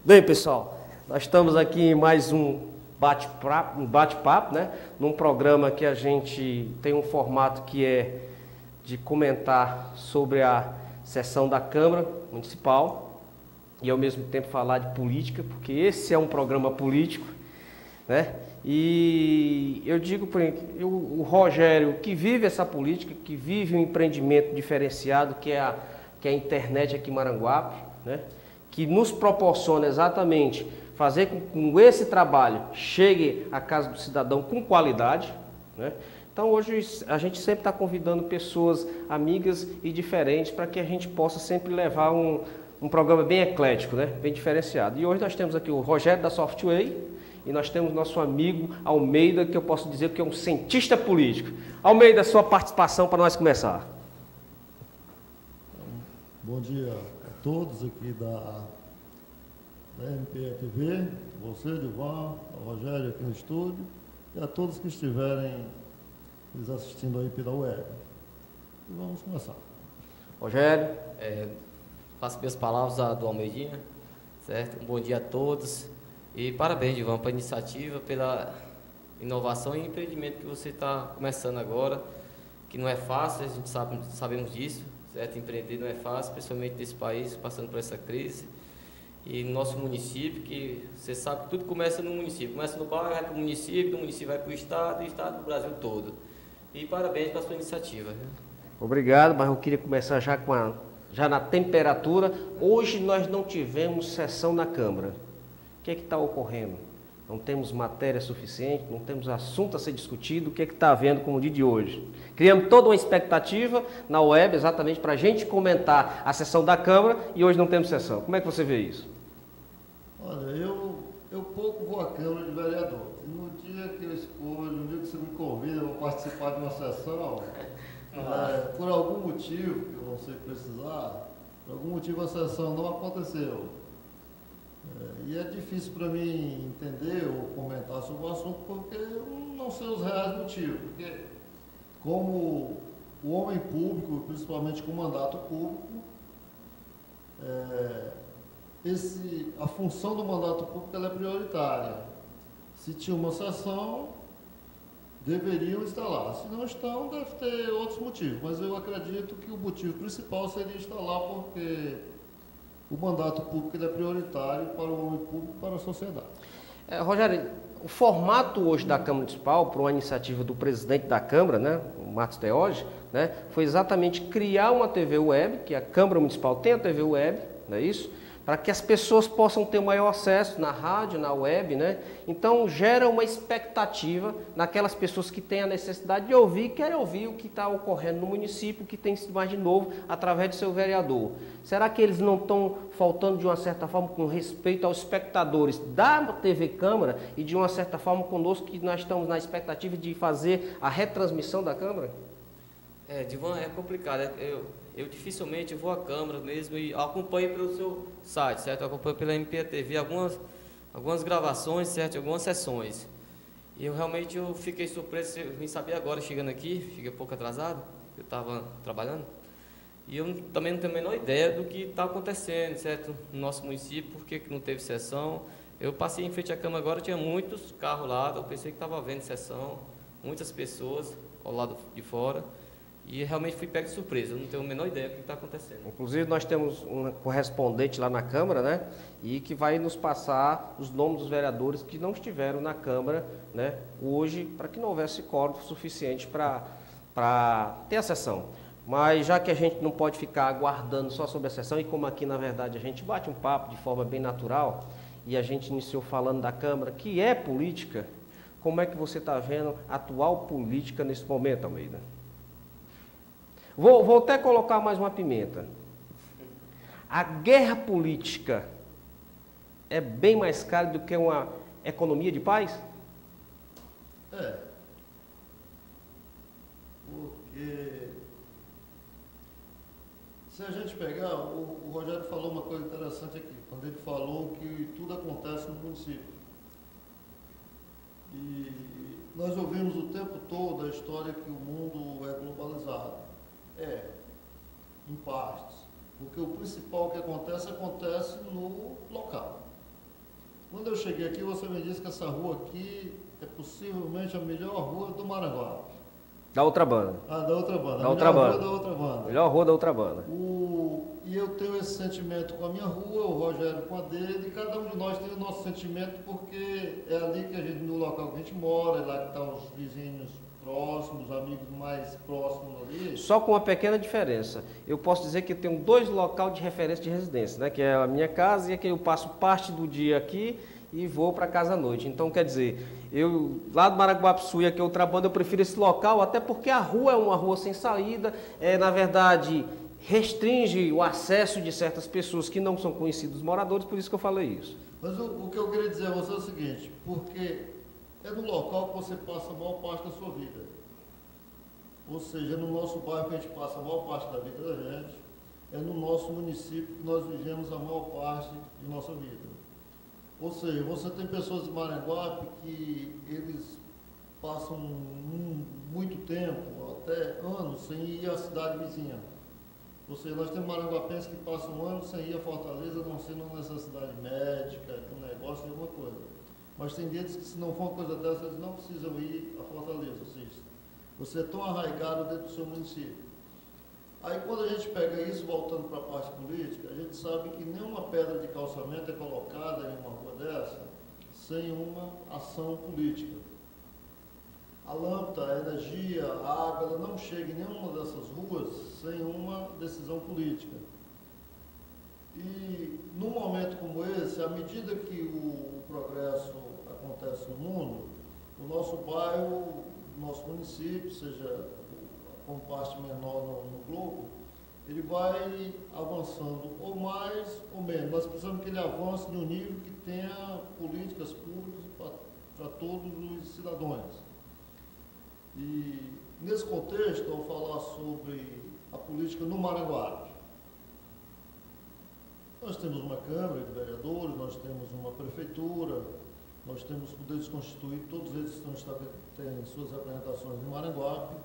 Bem, pessoal, nós estamos aqui em mais um bate-papo, né? Num programa que a gente tem um formato que é de comentar sobre a sessão da Câmara Municipal e ao mesmo tempo falar de política, porque esse é um programa político, né? E eu digo para o Rogério, que vive essa política, que vive um empreendimento diferenciado, que é a internet aqui em Maranguape, né? Que nos proporciona exatamente fazer com que esse trabalho chegue à casa do cidadão com qualidade, né? Então hoje a gente sempre está convidando pessoas amigas e diferentes para que a gente possa sempre levar um programa bem eclético, né? Bem diferenciado. E hoje nós temos aqui o Rogério da Softway e nós temos nosso amigo Almeida, que eu posso dizer que é um cientista político. Almeida, sua participação para nós começar. Bom dia a todos aqui da MPTV, você, Divan, o Rogério aqui no estúdio e a todos que estiverem nos assistindo aí pela web. E vamos começar. Rogério. Faço minhas palavras do Almeidinha, certo? Um bom dia a todos e parabéns, Divan, pela iniciativa, pela inovação e empreendimento que você está começando agora, que não é fácil, a gente sabemos disso, certo? Empreender não é fácil, principalmente nesse país, passando por essa crise. E no nosso município, que você sabe que tudo começa no município. Começa no bairro, vai para o município, do município vai para o estado e o estado do Brasil todo. E parabéns pela sua iniciativa. Viu? Obrigado, mas eu queria começar já na temperatura. Hoje nós não tivemos sessão na Câmara. O que é que está ocorrendo? Não temos matéria suficiente, não temos assunto a ser discutido. O que é que está havendo com o dia de hoje? Criamos toda uma expectativa na web, exatamente para a gente comentar a sessão da Câmara, e hoje não temos sessão. Como é que você vê isso? Olha, eu pouco vou à Câmara de Vereadores. E no dia que eu escolho, no dia que você me convida para participar de uma sessão, por algum motivo, que eu não sei precisar, por algum motivo a sessão não aconteceu. E é difícil para mim entender ou comentar sobre o assunto porque eu não sei os reais motivos. Porque como o homem público, principalmente com mandato público, a função do mandato público ela é prioritária. Se tinha uma sessão, deveriam estar lá. Se não estão, deve ter outros motivos. Mas eu acredito que o motivo principal seria estar lá porque o mandato público é prioritário para o homem público e para a sociedade. Rogério, o formato hoje da Câmara Municipal, por uma iniciativa do presidente da Câmara, né, o Marcos Teóge, né, foi exatamente criar uma TV web, que a Câmara Municipal tem a TV web, não é isso? Para que as pessoas possam ter maior acesso na rádio, na web, né? Então gera uma expectativa naquelas pessoas que têm a necessidade de ouvir, querem ouvir o que está ocorrendo no município, o que tem sido mais de novo através do seu vereador. Será que eles não estão faltando de uma certa forma com respeito aos espectadores da TV Câmara e de uma certa forma conosco que nós estamos na expectativa de fazer a retransmissão da Câmara? Divan, é complicado. Eu dificilmente vou à Câmara mesmo e acompanho pelo seu site, certo? Eu acompanho pela MPTV algumas gravações, certo? Algumas sessões. E eu fiquei surpreso, eu vim saber agora chegando aqui, fiquei um pouco atrasado, eu estava trabalhando. E eu também não tenho a menor ideia do que está acontecendo, certo? No nosso município, por que não teve sessão. Eu passei em frente à Câmara agora, tinha muitos carros lá, eu pensei que estava havendo sessão, muitas pessoas ao lado de fora. E realmente fui pego de surpresa, eu não tenho a menor ideia do que está acontecendo. Inclusive nós temos um correspondente lá na Câmara, né? E que vai nos passar os nomes dos vereadores que não estiveram na Câmara, né, hoje, para que não houvesse quórum suficiente para ter a sessão. Mas já que a gente não pode ficar aguardando só sobre a sessão, e como aqui na verdade a gente bate um papo de forma bem natural, e a gente iniciou falando da Câmara, que é política, como é que você está vendo a atual política nesse momento, Almeida? Vou até colocar mais uma pimenta. A guerra política é bem mais cara do que uma economia de paz? Porque se a gente pegar, o Rogério falou uma coisa interessante aqui, quando ele falou que tudo acontece no município. E nós ouvimos o tempo todo a história que o mundo é globalizado. Em partes. Porque o principal que acontece no local. Quando eu cheguei aqui, você me disse que essa rua aqui é possivelmente a melhor rua do Maranguape. Da outra banda. Ah, da outra banda. Da outra banda. Rua da outra banda. Melhor rua da outra banda. E eu tenho esse sentimento com a minha rua, o Rogério com a dele, e cada um de nós tem o nosso sentimento, porque é ali que a gente, no local que a gente mora, é lá que estão os vizinhos próximos, amigos mais próximos ali. Só com uma pequena diferença. Eu posso dizer que eu tenho 2 locais de referência de residência, né? Que é a minha casa e que eu passo parte do dia aqui e vou para casa à noite. Então, quer dizer, eu lá do Maranguape-Suí, que é outra banda, eu prefiro esse local, até porque a rua é uma rua sem saída, na verdade, restringe o acesso de certas pessoas que não são conhecidos moradores, por isso que eu falei isso. Mas o que eu queria dizer a você é o seguinte, porque é no local que você passa a maior parte da sua vida. Ou seja, é no nosso bairro que a gente passa a maior parte da vida da gente, é no nosso município que nós vivemos a maior parte de nossa vida. Ou seja, você tem pessoas de Maranguape que eles passam muito tempo, até anos, sem ir à cidade vizinha. Ou seja, nós temos maranguapenses que passam anos sem ir a Fortaleza, não sendo uma necessidade médica, um negócio, alguma coisa. Mas tem deles que, se não for uma coisa dessa, eles não precisam ir a Fortaleza. Ou seja, você é tão arraigado dentro do seu município. Aí, quando a gente pega isso, voltando para a parte política, a gente sabe que nenhuma pedra de calçamento é colocada em uma rua dessa sem uma ação política. A lâmpada, a energia, a água, ela não chega em nenhuma dessas ruas sem uma decisão política. E num momento como esse, à medida que o progresso acontece no mundo, o nosso bairro, o nosso município, seja com parte menor no globo, ele vai avançando ou mais ou menos. Nós precisamos que ele avance num nível que tenha políticas públicas para todos os cidadãos. E nesse contexto, eu vou falar sobre a política no Maranguape. Nós temos uma Câmara de Vereadores, nós temos uma Prefeitura, nós temos poderes constituídos, todos eles têm suas representações em Maranguape.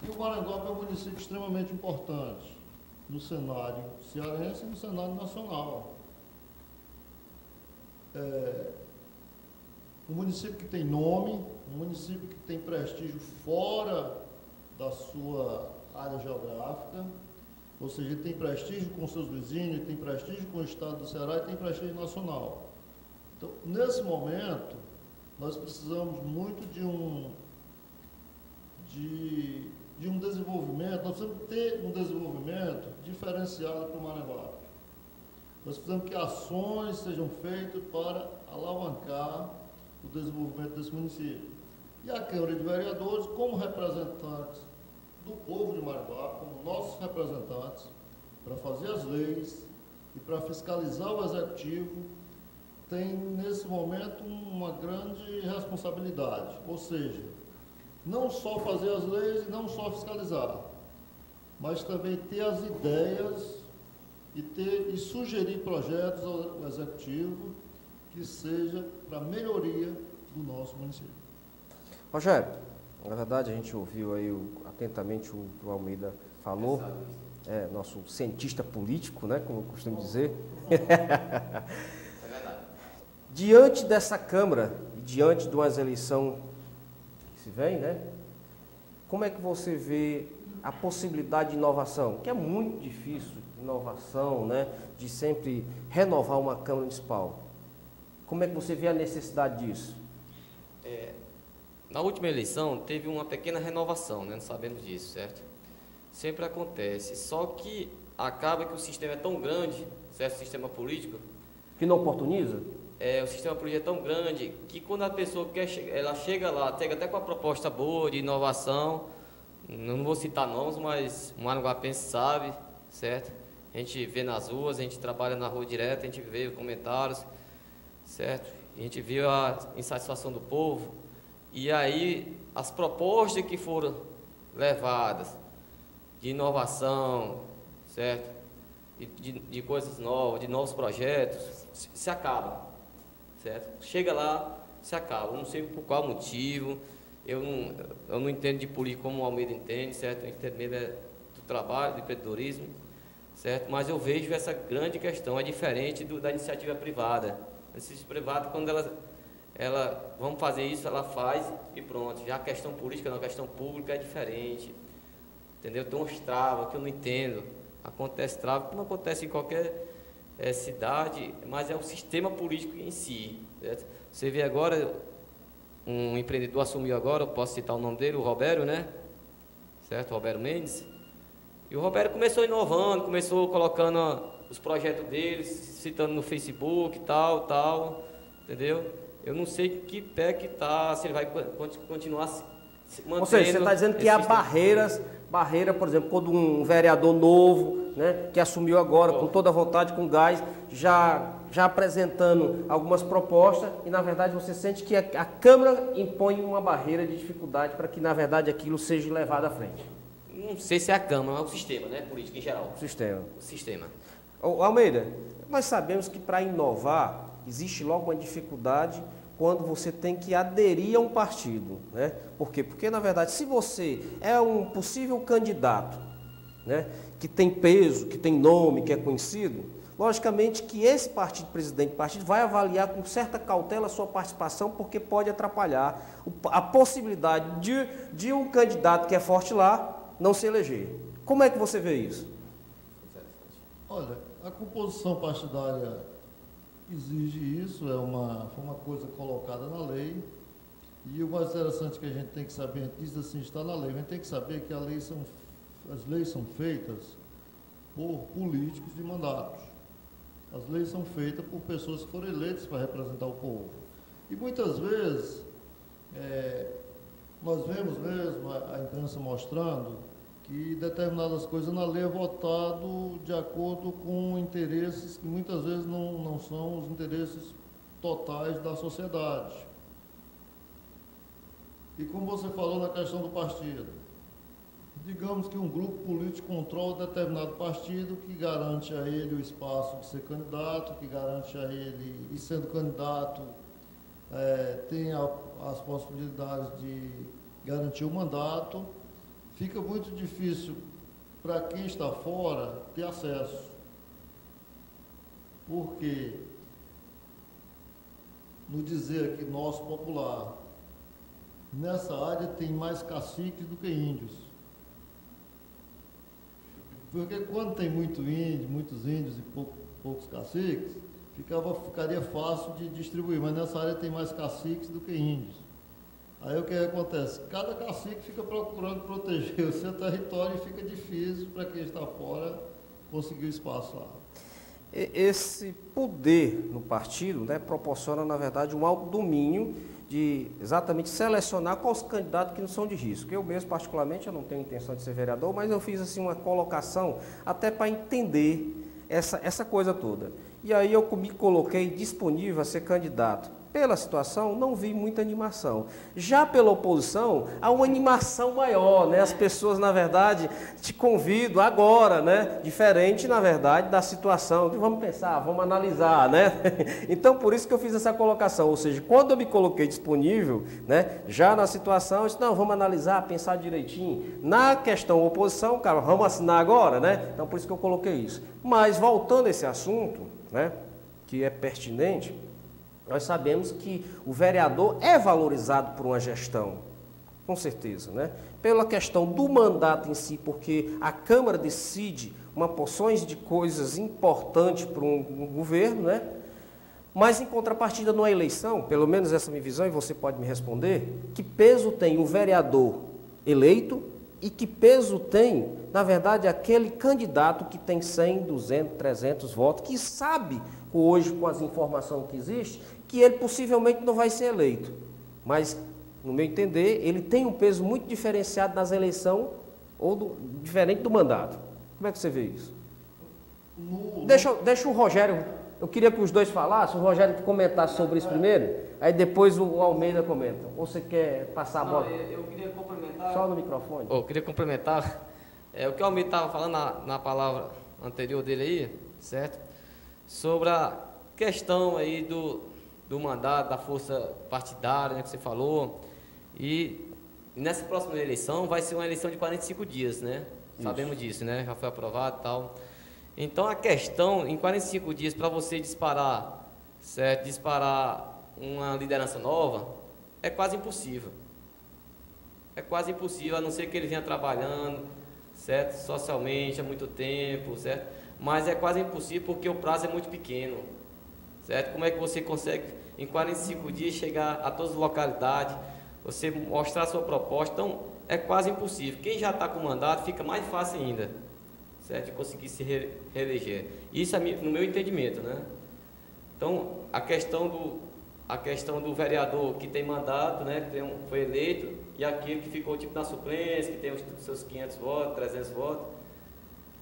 E o Maranguape é um município extremamente importante no cenário cearense e no cenário nacional. Um município que tem nome, um município que tem prestígio fora da sua área geográfica, ou seja, ele tem prestígio com seus vizinhos, ele tem prestígio com o estado do Ceará e tem prestígio nacional. Então, nesse momento, nós precisamos muito de um desenvolvimento, nós precisamos ter um desenvolvimento diferenciado para o Maranguape. Nós precisamos que ações sejam feitas para alavancar o desenvolvimento desse município. E a Câmara de Vereadores, como representantes do povo de Maranguape, como nossos representantes, para fazer as leis e para fiscalizar o Executivo, tem nesse momento uma grande responsabilidade, ou seja, não só fazer as leis e não só fiscalizar, mas também ter as ideias e sugerir projetos ao Executivo que seja para a melhoria do nosso município. Rogério, na verdade a gente ouviu aí atentamente o que o Almeida falou, nosso cientista político, né, como eu costumo dizer. Diante dessa Câmara, e diante de umas eleições que se vem, né, como é que você vê a possibilidade de inovação? Que é muito difícil, inovação, né, de sempre renovar uma Câmara Municipal. Como é que você vê a necessidade disso? Na última eleição teve uma pequena renovação, né, não sabemos disso, certo? Sempre acontece, só que acaba que o sistema é tão grande, certo? O sistema político... Que não oportuniza? O sistema político é tão grande que quando a pessoa ela chega lá, chega até com uma proposta boa de inovação, não vou citar nomes, mas o maranguapense sabe, certo? A gente vê nas ruas, a gente trabalha na rua direto, a gente vê os comentários, certo? A gente vê a insatisfação do povo, e aí as propostas que foram levadas de inovação, certo? De coisas novas, de novos projetos, se acabam. Certo? Chega lá, se acaba. Eu não sei por qual motivo, eu não entendo de política como o Almeida entende, certo? Eu entendo mesmo do trabalho, do empreendedorismo, certo? Mas eu vejo essa grande questão, é diferente da iniciativa privada, A iniciativa privada, quando ela, vamos fazer isso, ela faz e pronto. Já a questão política, não, a questão pública é diferente. Entendeu? Tem uns travas que eu não entendo. Acontece trava, como acontece em qualquer cidade, mas é o sistema político em si. Certo? Você vê agora, um empreendedor assumiu agora, eu posso citar o nome dele, o Roberto, né? Certo? Roberto Mendes. E o Roberto começou inovando, começou colocando os projetos dele, citando no Facebook, tal, entendeu? Eu não sei que pé que está, se ele vai continuar se mantendo. Ou seja, você está dizendo que há barreira, por exemplo, quando um vereador novo, né, que assumiu agora com toda a vontade, com gás, já apresentando algumas propostas, e na verdade você sente que a Câmara impõe uma barreira de dificuldade para que na verdade aquilo seja levado à frente. Não sei se é a Câmara, mas o sistema, né, político em geral. O sistema. Almeida, nós sabemos que para inovar existe logo uma dificuldade quando você tem que aderir a um partido, né? Por quê? Porque, na verdade, se você é um possível candidato, né, que tem peso, que tem nome, que é conhecido, logicamente que esse partido, presidente do partido, vai avaliar com certa cautela a sua participação, porque pode atrapalhar a possibilidade de um candidato que é forte lá não se eleger. Como é que você vê isso? Olha, a composição partidária exige isso, foi uma coisa colocada na lei, e o mais interessante que a gente tem que saber, a gente diz assim, está na lei, mas a gente tem que saber que as leis são feitas por políticos de mandatos. As leis são feitas por pessoas que foram eleitas para representar o povo. E muitas vezes, nós vemos mesmo a imprensa mostrando que determinadas coisas na lei é votado de acordo com interesses que muitas vezes não são os interesses totais da sociedade. E como você falou na questão do partido, digamos que um grupo político controla determinado partido que garante a ele o espaço de ser candidato, que garante a ele, e sendo candidato, tem as possibilidades de garantir o mandato. Fica muito difícil para quem está fora ter acesso. Porque, no dizer aqui nosso popular, nessa área tem mais caciques do que índios. Porque quando tem muitos índios e poucos caciques, ficaria fácil de distribuir, mas nessa área tem mais caciques do que índios. Aí o que acontece? Cada cacique fica procurando proteger o seu território e fica difícil para quem está fora conseguir o espaço lá. Esse poder no partido, né, proporciona, na verdade, um alto domínio de exatamente selecionar quais candidatos que não são de risco. Eu mesmo, particularmente, eu não tenho intenção de ser vereador, mas eu fiz assim uma colocação até para entender essa coisa toda. E aí eu me coloquei disponível a ser candidato. Pela situação, não vi muita animação. Já pela oposição, há uma animação maior, né? As pessoas, na verdade, te convidam agora, né? Diferente, na verdade, da situação. Vamos pensar, vamos analisar, né? Então, por isso que eu fiz essa colocação. Ou seja, quando eu me coloquei disponível, né? Já na situação, eu disse, não, vamos analisar, pensar direitinho. Na questão oposição, cara, vamos assinar agora, né? Então, por isso que eu coloquei isso. Mas, voltando a esse assunto, né? Que é pertinente, nós sabemos que o vereador é valorizado por uma gestão, com certeza, né? Pela questão do mandato em si, porque a Câmara decide uma porções de coisas importantes para um governo, né? Mas em contrapartida numa eleição, pelo menos essa é a minha visão, e você pode me responder, que peso tem o vereador eleito e que peso tem, na verdade, aquele candidato que tem 100, 200, 300 votos, que sabe, hoje com as informações que existem, que ele possivelmente não vai ser eleito. Mas, no meu entender, ele tem um peso muito diferenciado nas eleições, diferente do mandato. Como é que você vê isso? Deixa o Rogério, eu queria que os dois falassem, o Rogério comentasse sobre isso primeiro, aí depois o Almeida comenta. Ou você quer passar a bola? Eu queria complementar. Só no microfone. Eu queria complementar. O que o Almeida estava falando na palavra anterior dele aí, certo? Sobre a questão aí do mandato, da força partidária, né, que você falou. E nessa próxima eleição vai ser uma eleição de 45 dias, né? Isso. Sabemos disso, né? Já foi aprovado e tal. Então a questão, em 45 dias, para você disparar certo, disparar uma liderança nova, é quase impossível. É quase impossível, a não ser que ele venha trabalhando, certo, socialmente há muito tempo, certo? Mas é quase impossível porque o prazo é muito pequeno, certo? Como é que você consegue, em 45 dias, chegar a todas as localidades, você mostrar a sua proposta? Então, é quase impossível. Quem já está com mandato, fica mais fácil ainda, certo? De conseguir se reeleger. Isso é no meu entendimento, né? Então, a questão do vereador que tem mandato, né, que foi eleito, e aquele que ficou tipo na suplência, que tem os seus 500 votos, 300 votos.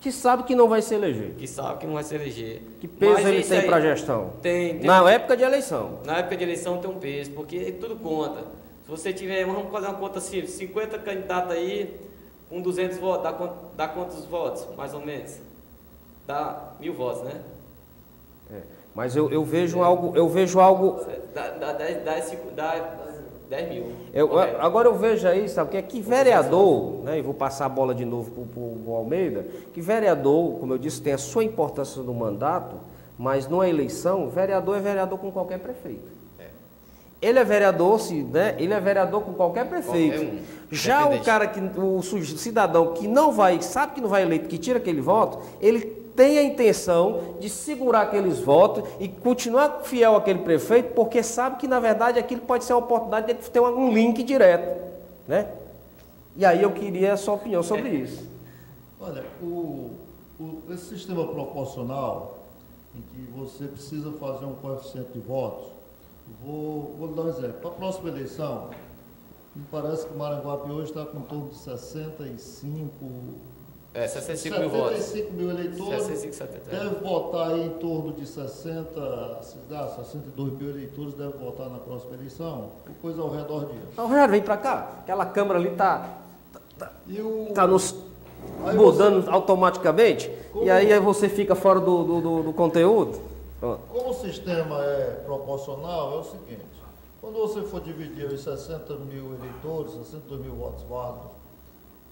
Que sabe que não vai se eleger. Que sabe que não vai se eleger. Que peso Mas ele tem para a gestão? Tem. Na época de eleição. Na época de eleição tem um peso, porque tudo conta. Se você tiver, vamos fazer uma conta assim, 50 candidatos aí, com 200 votos, dá quantos votos, mais ou menos? Dá 1000 votos, né? Mas eu vejo algo. Dá 10 mil. Agora eu vejo aí, sabe o que é? Que vereador, né, e vou passar a bola de novo para o Almeida, que vereador, como eu disse, tem a sua importância no mandato, mas numa eleição, vereador é vereador com qualquer prefeito. Ele é vereador, né? Ele é vereador com qualquer prefeito. Já o cara o cidadão que não vai, sabe que não vai eleito, que tira aquele voto, ele tem a intenção de segurar aqueles votos e continuar fiel àquele prefeito, porque sabe que, na verdade, aquilo pode ser uma oportunidade de ter um link direto, né? E aí eu queria a sua opinião sobre isso. Olha, esse sistema proporcional, em que você precisa fazer um coeficiente de votos, vou dar um exemplo. Para a próxima eleição, me parece que Maranguape hoje está com em torno de 65 mil votos. 75 mil eleitores, 65, deve votar aí em torno de 62 mil eleitores, deve votar na próxima eleição, coisa ao redor disso. Então, Rogério, vem para cá, aquela câmera ali está nos mudando automaticamente, e aí você fica fora do conteúdo. Como o sistema é proporcional, é o seguinte, quando você for dividir os 60 mil eleitores, 62 mil votos válidos,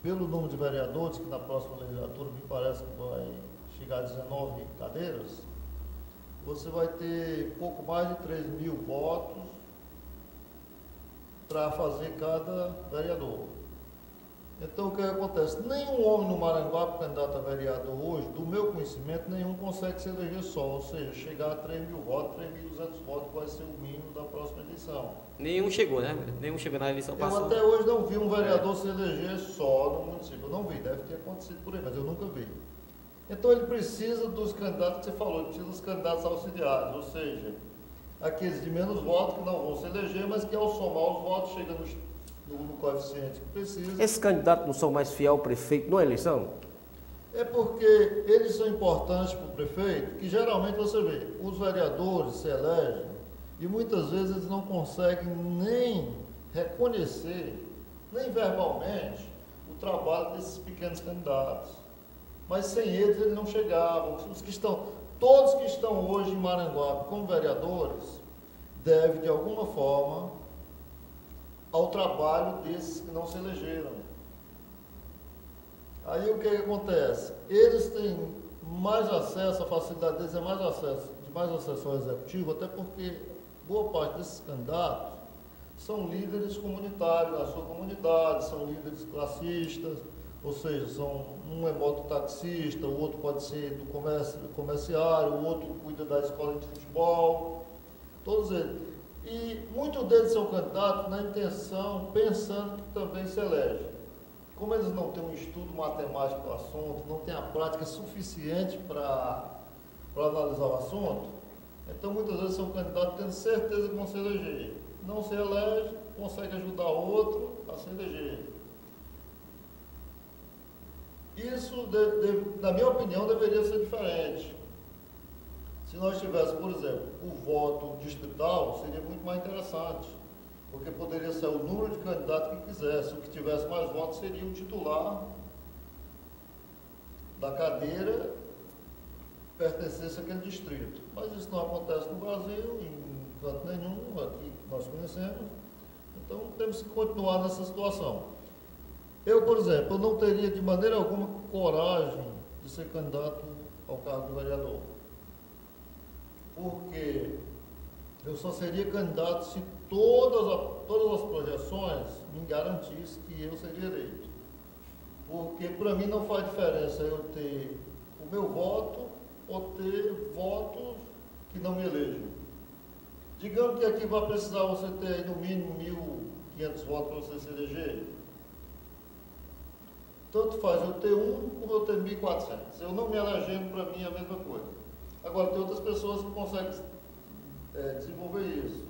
pelo número de vereadores, que na próxima legislatura me parece que vai chegar a 19 cadeiras, você vai ter pouco mais de 3 mil votos para fazer cada vereador. Então, o que acontece? Nenhum homem no Maranguape, candidato a vereador hoje, do meu conhecimento, nenhum consegue se eleger só, ou seja, chegar a 3 mil votos, 3.200 votos vai ser o mínimo da próxima eleição. Nenhum chegou, né? Nenhum chegou na eleição passada. Eu até hoje não vi um vereador se eleger só no município. Eu não vi, deve ter acontecido por aí, mas eu nunca vi. Então ele precisa dos candidatos que você falou, ele precisa dos candidatos auxiliares, ou seja, aqueles de menos votos que não vão se eleger, mas que ao somar os votos chegam no coeficiente que precisa. Esses candidatos não são mais fiel ao prefeito numa eleição? É porque eles são importantes para o prefeito, que geralmente você vê, os vereadores se elegem e muitas vezes eles não conseguem nem reconhecer, nem verbalmente, o trabalho desses pequenos candidatos. Mas sem eles não chegavam. Todos que estão hoje em Maranguape como vereadores devem, de alguma forma, ao trabalho desses que não se elegeram. Aí o que acontece? Eles têm mais acesso, a facilidade deles é mais acesso ao executivo, até porque boa parte desses candidatos são líderes comunitários na sua comunidade, são líderes classistas, ou seja, um é mototaxista, o outro pode ser do comerciário, o outro cuida da escola de futebol, todos eles. E muitos deles são candidatos na intenção, pensando que também se elege. Como eles não têm um estudo matemático do assunto, não têm a prática suficiente para analisar o assunto, então muitas vezes são candidatos tendo certeza que vão se eleger. Não se elege, consegue ajudar outro a se eleger. Isso, na minha opinião, deveria ser diferente. Se nós tivéssemos, por exemplo, o voto distrital, seria muito mais interessante, porque poderia ser o número de candidatos que quisesse. O que tivesse mais votos seria o titular da cadeira pertencesse àquele distrito. Mas isso não acontece no Brasil, em canto nenhum, aqui que nós conhecemos. Então, temos que continuar nessa situação. Eu, por exemplo, eu não teria de maneira alguma coragem de ser candidato ao cargo de vereador. Porque Eu só seria candidato se todas as projeções me garantissem que eu seria eleito. Porque para mim não faz diferença eu ter o meu voto ou ter votos que não me elejam. Digamos que aqui vai precisar você ter aí no mínimo 1.500 votos para você se eleger. Tanto faz eu ter um como eu ter 1.400. Eu não me elegendo, para mim é a mesma coisa. Agora, tem outras pessoas que conseguem desenvolver isso.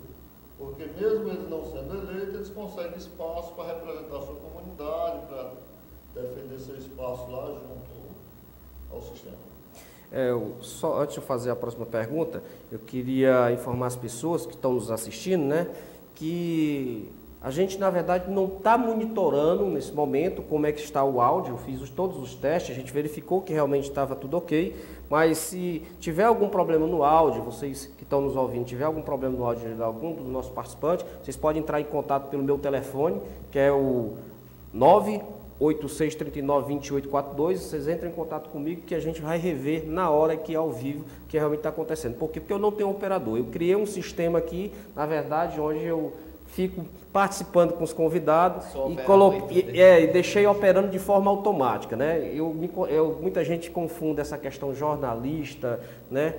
Porque mesmo eles não sendo eleitos, eles conseguem espaço para representar a sua comunidade, para defender seu espaço lá junto ao sistema. Só antes de eu fazer a próxima pergunta, eu queria informar as pessoas que estão nos assistindo, né, que a gente, na verdade, não está monitorando nesse momento como é que está o áudio. Eu fiz todos os testes, a gente verificou que realmente estava tudo ok, mas se tiver algum problema no áudio, vocês que estão nos ouvindo, tiver algum problema no áudio de algum dos nossos participantes, vocês podem entrar em contato pelo meu telefone, que é o 986392842, vocês entram em contato comigo que a gente vai rever na hora que é ao vivo que realmente está acontecendo. Por quê? Porque eu não tenho operador. Eu criei um sistema aqui, na verdade, onde eu fico participando com os convidados e deixei operando de forma automática, né? Muita gente confunde essa questão jornalista, né?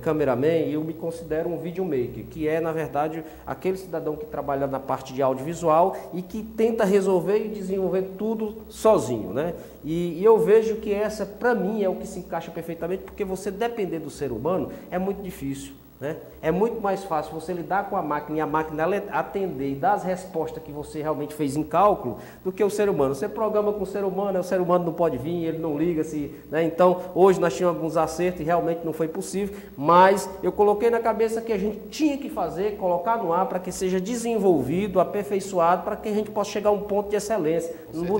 Cameraman, e eu me considero um videomaker, que é, na verdade, aquele cidadão que trabalha na parte de audiovisual e que tenta resolver e desenvolver tudo sozinho, né? E eu vejo que essa, para mim, é o que se encaixa perfeitamente, porque você depender do ser humano é muito difícil, né? É muito mais fácil você lidar com a máquina e a máquina atender e dar as respostas que você realmente fez em cálculo do que o ser humano. Você programa com o ser humano não pode vir, ele não liga, né? Então, hoje nós tínhamos alguns acertos e realmente não foi possível, mas eu coloquei na cabeça que a gente tinha que fazer, colocar no ar para que seja desenvolvido, aperfeiçoado, para que a gente possa chegar a um ponto de excelência,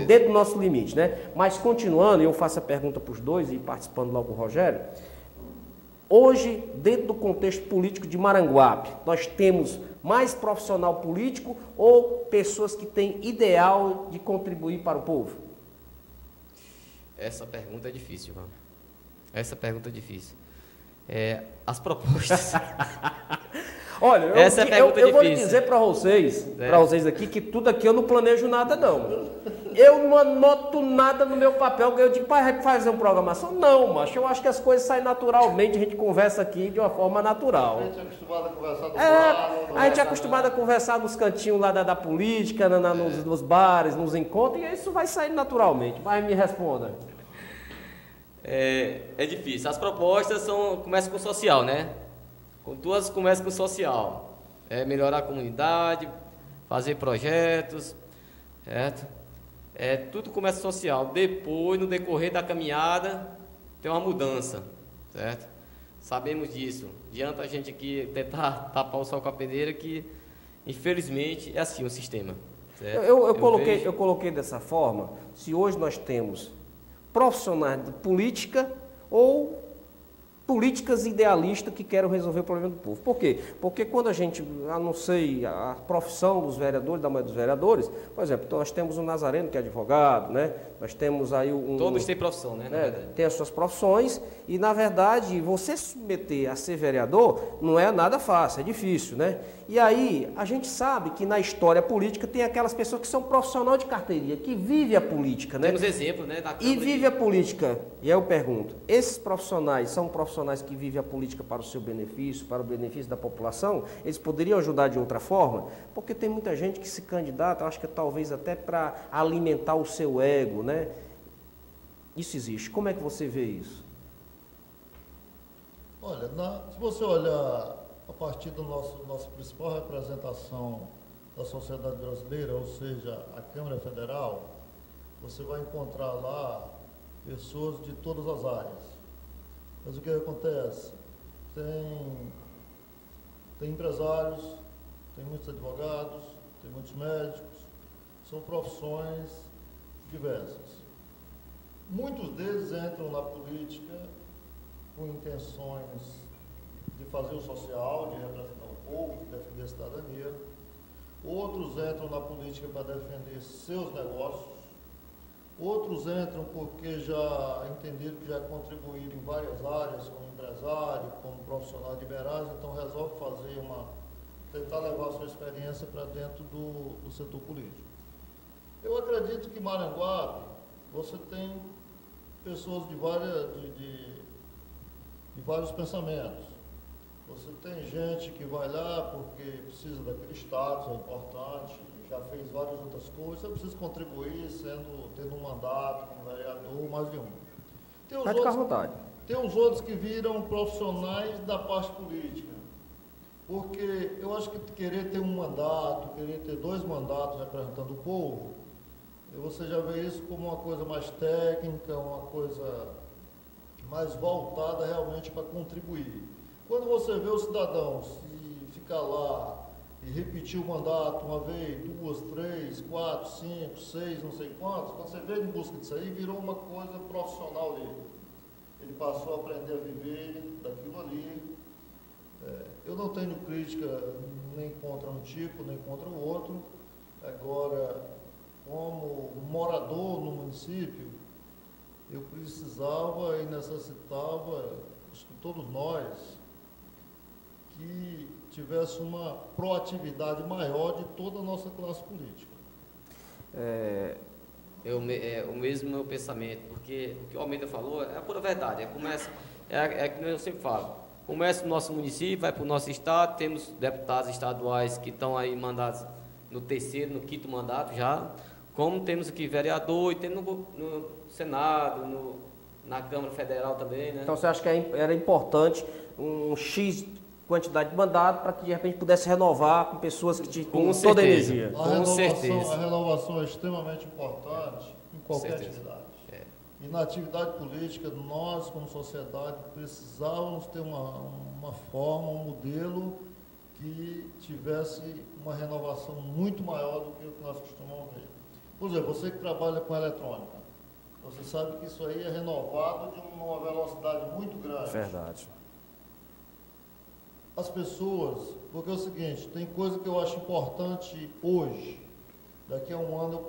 dentro do nosso limite, né? Mas continuando, eu faço a pergunta para os dois e participando logo o Rogério. Hoje, dentro do contexto político de Maranguape, nós temos mais profissional político ou pessoas que têm ideal de contribuir para o povo? Essa pergunta é difícil, Ivan. Essa pergunta é difícil. As propostas... Olha, eu vou lhe dizer para vocês aqui, que tudo aqui eu não planejo nada, não. Eu não anoto nada no meu papel, eu digo, pai, vai fazer uma programação? Não, macho, eu acho que as coisas saem naturalmente, a gente conversa aqui de uma forma natural. A gente é acostumado a conversar do bar, a gente é acostumado a conversar nos cantinhos lá da política, nos bares, nos encontros, e isso vai sair naturalmente. Mas me responda. É difícil. As propostas começam com o social, né? Duas começam com o social. Melhorar a comunidade, fazer projetos, certo? Tudo começa social. Depois, no decorrer da caminhada, tem uma mudança, certo? Sabemos disso. Adianta a gente aqui tentar tapar o sol com a peneira, que infelizmente é assim o sistema. Certo? Eu coloquei dessa forma, se hoje nós temos profissionais de política ou políticas idealistas que querem resolver o problema do povo. Por quê? Porque quando a gente, a profissão dos vereadores, da maioria dos vereadores, por exemplo, então nós temos um Nazareno que é advogado, né? Nós temos aí Todos têm profissão, né? Tem as suas profissões e, na verdade, você se submeter a ser vereador não é nada fácil, é difícil, né? E aí, a gente sabe que na história política tem aquelas pessoas que são profissionais de carteirinha, que vivem a política, né? Temos exemplos, né? E vive a política. E aí eu pergunto, esses profissionais são profissionais que vivem a política para o seu benefício, para o benefício da população? Eles poderiam ajudar de outra forma? Porque tem muita gente que se candidata, acho que talvez até para alimentar o seu ego, né? Isso existe. Como é que você vê isso? Olha, se você olhar a partir da nossa principal representação da sociedade brasileira, ou seja, a Câmara Federal, você vai encontrar lá pessoas de todas as áreas. Mas o que acontece? Tem empresários, tem muitos advogados, tem muitos médicos, são profissões diversas. Muitos deles entram na política com intenções de fazer o social, de representar o povo, de defender a cidadania. Outros entram na política para defender seus negócios. outros entram porque já entenderam que já contribuíram em várias áreas, como empresário, como profissional liberais, então resolve tentar levar a sua experiência para dentro do setor político. Eu acredito que em Maranguape você tem pessoas de vários pensamentos. Você tem gente que vai lá porque precisa daquele status, é importante, já fez várias outras coisas, você precisa contribuir tendo um mandato como vereador, mais de um. Vai ficar à vontade. Tem os outros que viram profissionais da parte política. Porque eu acho que querer ter um mandato, querer ter 2 mandatos representando o povo, você já vê isso como uma coisa mais técnica, uma coisa mais voltada realmente para contribuir. Quando você vê o cidadão ficar lá e repetir o mandato uma vez, 2, 3, 4, 5, 6, não sei quantos, quando você vê ele em busca disso aí, virou uma coisa profissional dele. Ele passou a aprender a viver daquilo ali. Eu não tenho crítica nem contra um tipo, nem contra o outro. Agora, como morador no município, eu precisava e necessitava, acho que todos nós, que tivesse uma proatividade maior de toda a nossa classe política. O mesmo meu pensamento, porque o que o Almeida falou é a pura verdade. É como eu sempre falo, começa no nosso município, vai para o nosso estado, temos deputados estaduais que estão aí mandados no 3º, no 5º mandato já, como temos aqui vereador e temos no Senado, na Câmara Federal também, né? Então você acha que era importante um X quantidade de mandato para que de repente pudesse renovar com pessoas que com toda a energia? A renovação é extremamente importante em qualquer atividade. E na atividade política, nós como sociedade precisávamos ter uma forma, um modelo que tivesse uma renovação muito maior do que o que nós costumamos ver. Por exemplo, você que trabalha com eletrônica, você sabe que isso aí é renovado de uma velocidade muito grande. Verdade. As pessoas, porque é o seguinte, tem coisa que eu acho importante hoje, daqui a um ano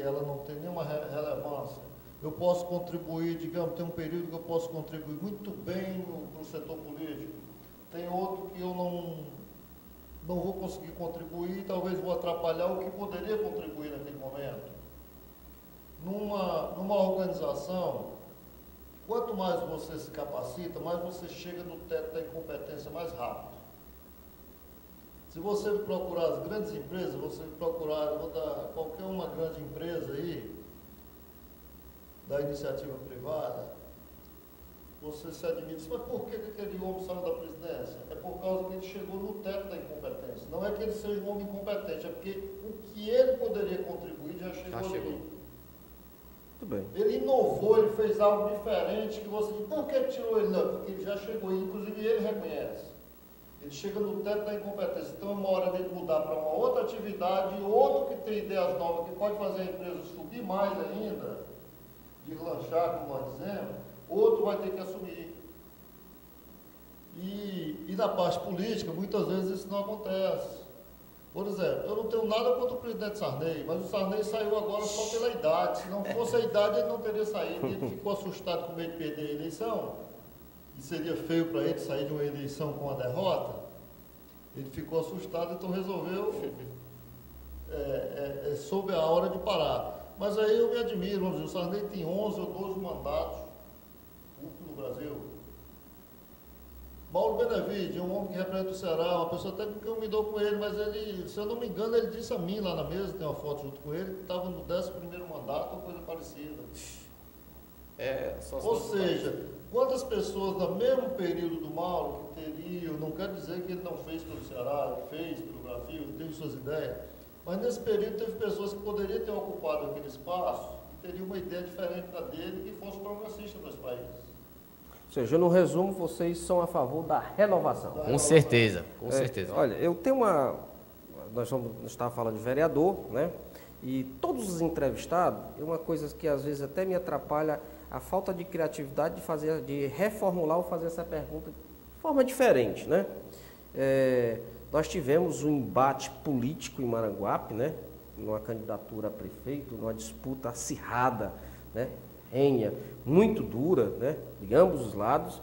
ela não ter nenhuma relevância. Eu posso contribuir, digamos, tem um período que eu posso contribuir muito bem no setor político, tem outro que eu não vou conseguir contribuir, talvez vou atrapalhar o que poderia contribuir naquele momento. Numa organização, quanto mais você se capacita, mais você chega no teto da incompetência mais rápido. Se você procurar as grandes empresas, vou dar qualquer uma grande empresa aí, da iniciativa privada, você se admite, mas por que aquele homem saiu da presidência? É por causa que ele chegou no teto da incompetência. Não é que ele seja um homem incompetente, é porque o que ele poderia contribuir já chegou ali. Muito bem. Ele inovou, ele fez algo diferente, que você diz, por que tirou ele? Não, porque ele já chegou, inclusive ele reconhece. Ele chega no teto da incompetência. Então é uma hora dele mudar para uma outra atividade, outro que tem ideias novas, que pode fazer a empresa subir mais ainda, de lanchar, como nós dizemos, outro vai ter que assumir. E na parte política, muitas vezes isso não acontece. Por exemplo, eu não tenho nada contra o presidente Sarney, mas o Sarney saiu agora só pela idade. Se não fosse a idade, ele não teria saído. Ele ficou assustado com medo de perder a eleição, e seria feio para ele sair de uma eleição com uma derrota. Ele ficou assustado, então resolveu, soube a hora de parar. Mas aí eu me admiro, vamos dizer, o Sarney tem 11 ou 12 mandatos no Brasil. Mauro Benevides, um homem que representa o Ceará, uma pessoa até que eu me dou com ele, mas ele, se eu não me engano, ele disse a mim lá na mesa, tem uma foto junto com ele, que estava no 11º mandato ou coisa parecida. Ou seja, quantas pessoas no mesmo período do Mauro que teriam, não quer dizer que ele não fez pelo Ceará, ele fez pelo Brasil, ele teve suas ideias, mas nesse período teve pessoas que poderiam ter ocupado aquele espaço e teriam uma ideia diferente da dele que fosse progressista para esse país. Ou seja, no resumo, vocês são a favor da renovação. Com certeza, com certeza. Olha, eu tenho nós estávamos falando de vereador, né? E todos os entrevistados, é uma coisa que às vezes até me atrapalha, a falta de criatividade de reformular ou fazer essa pergunta de forma diferente, né? Nós tivemos um embate político em Maranguape, né? numa candidatura a prefeito, numa disputa acirrada, né, renha, muito dura, né, de ambos os lados,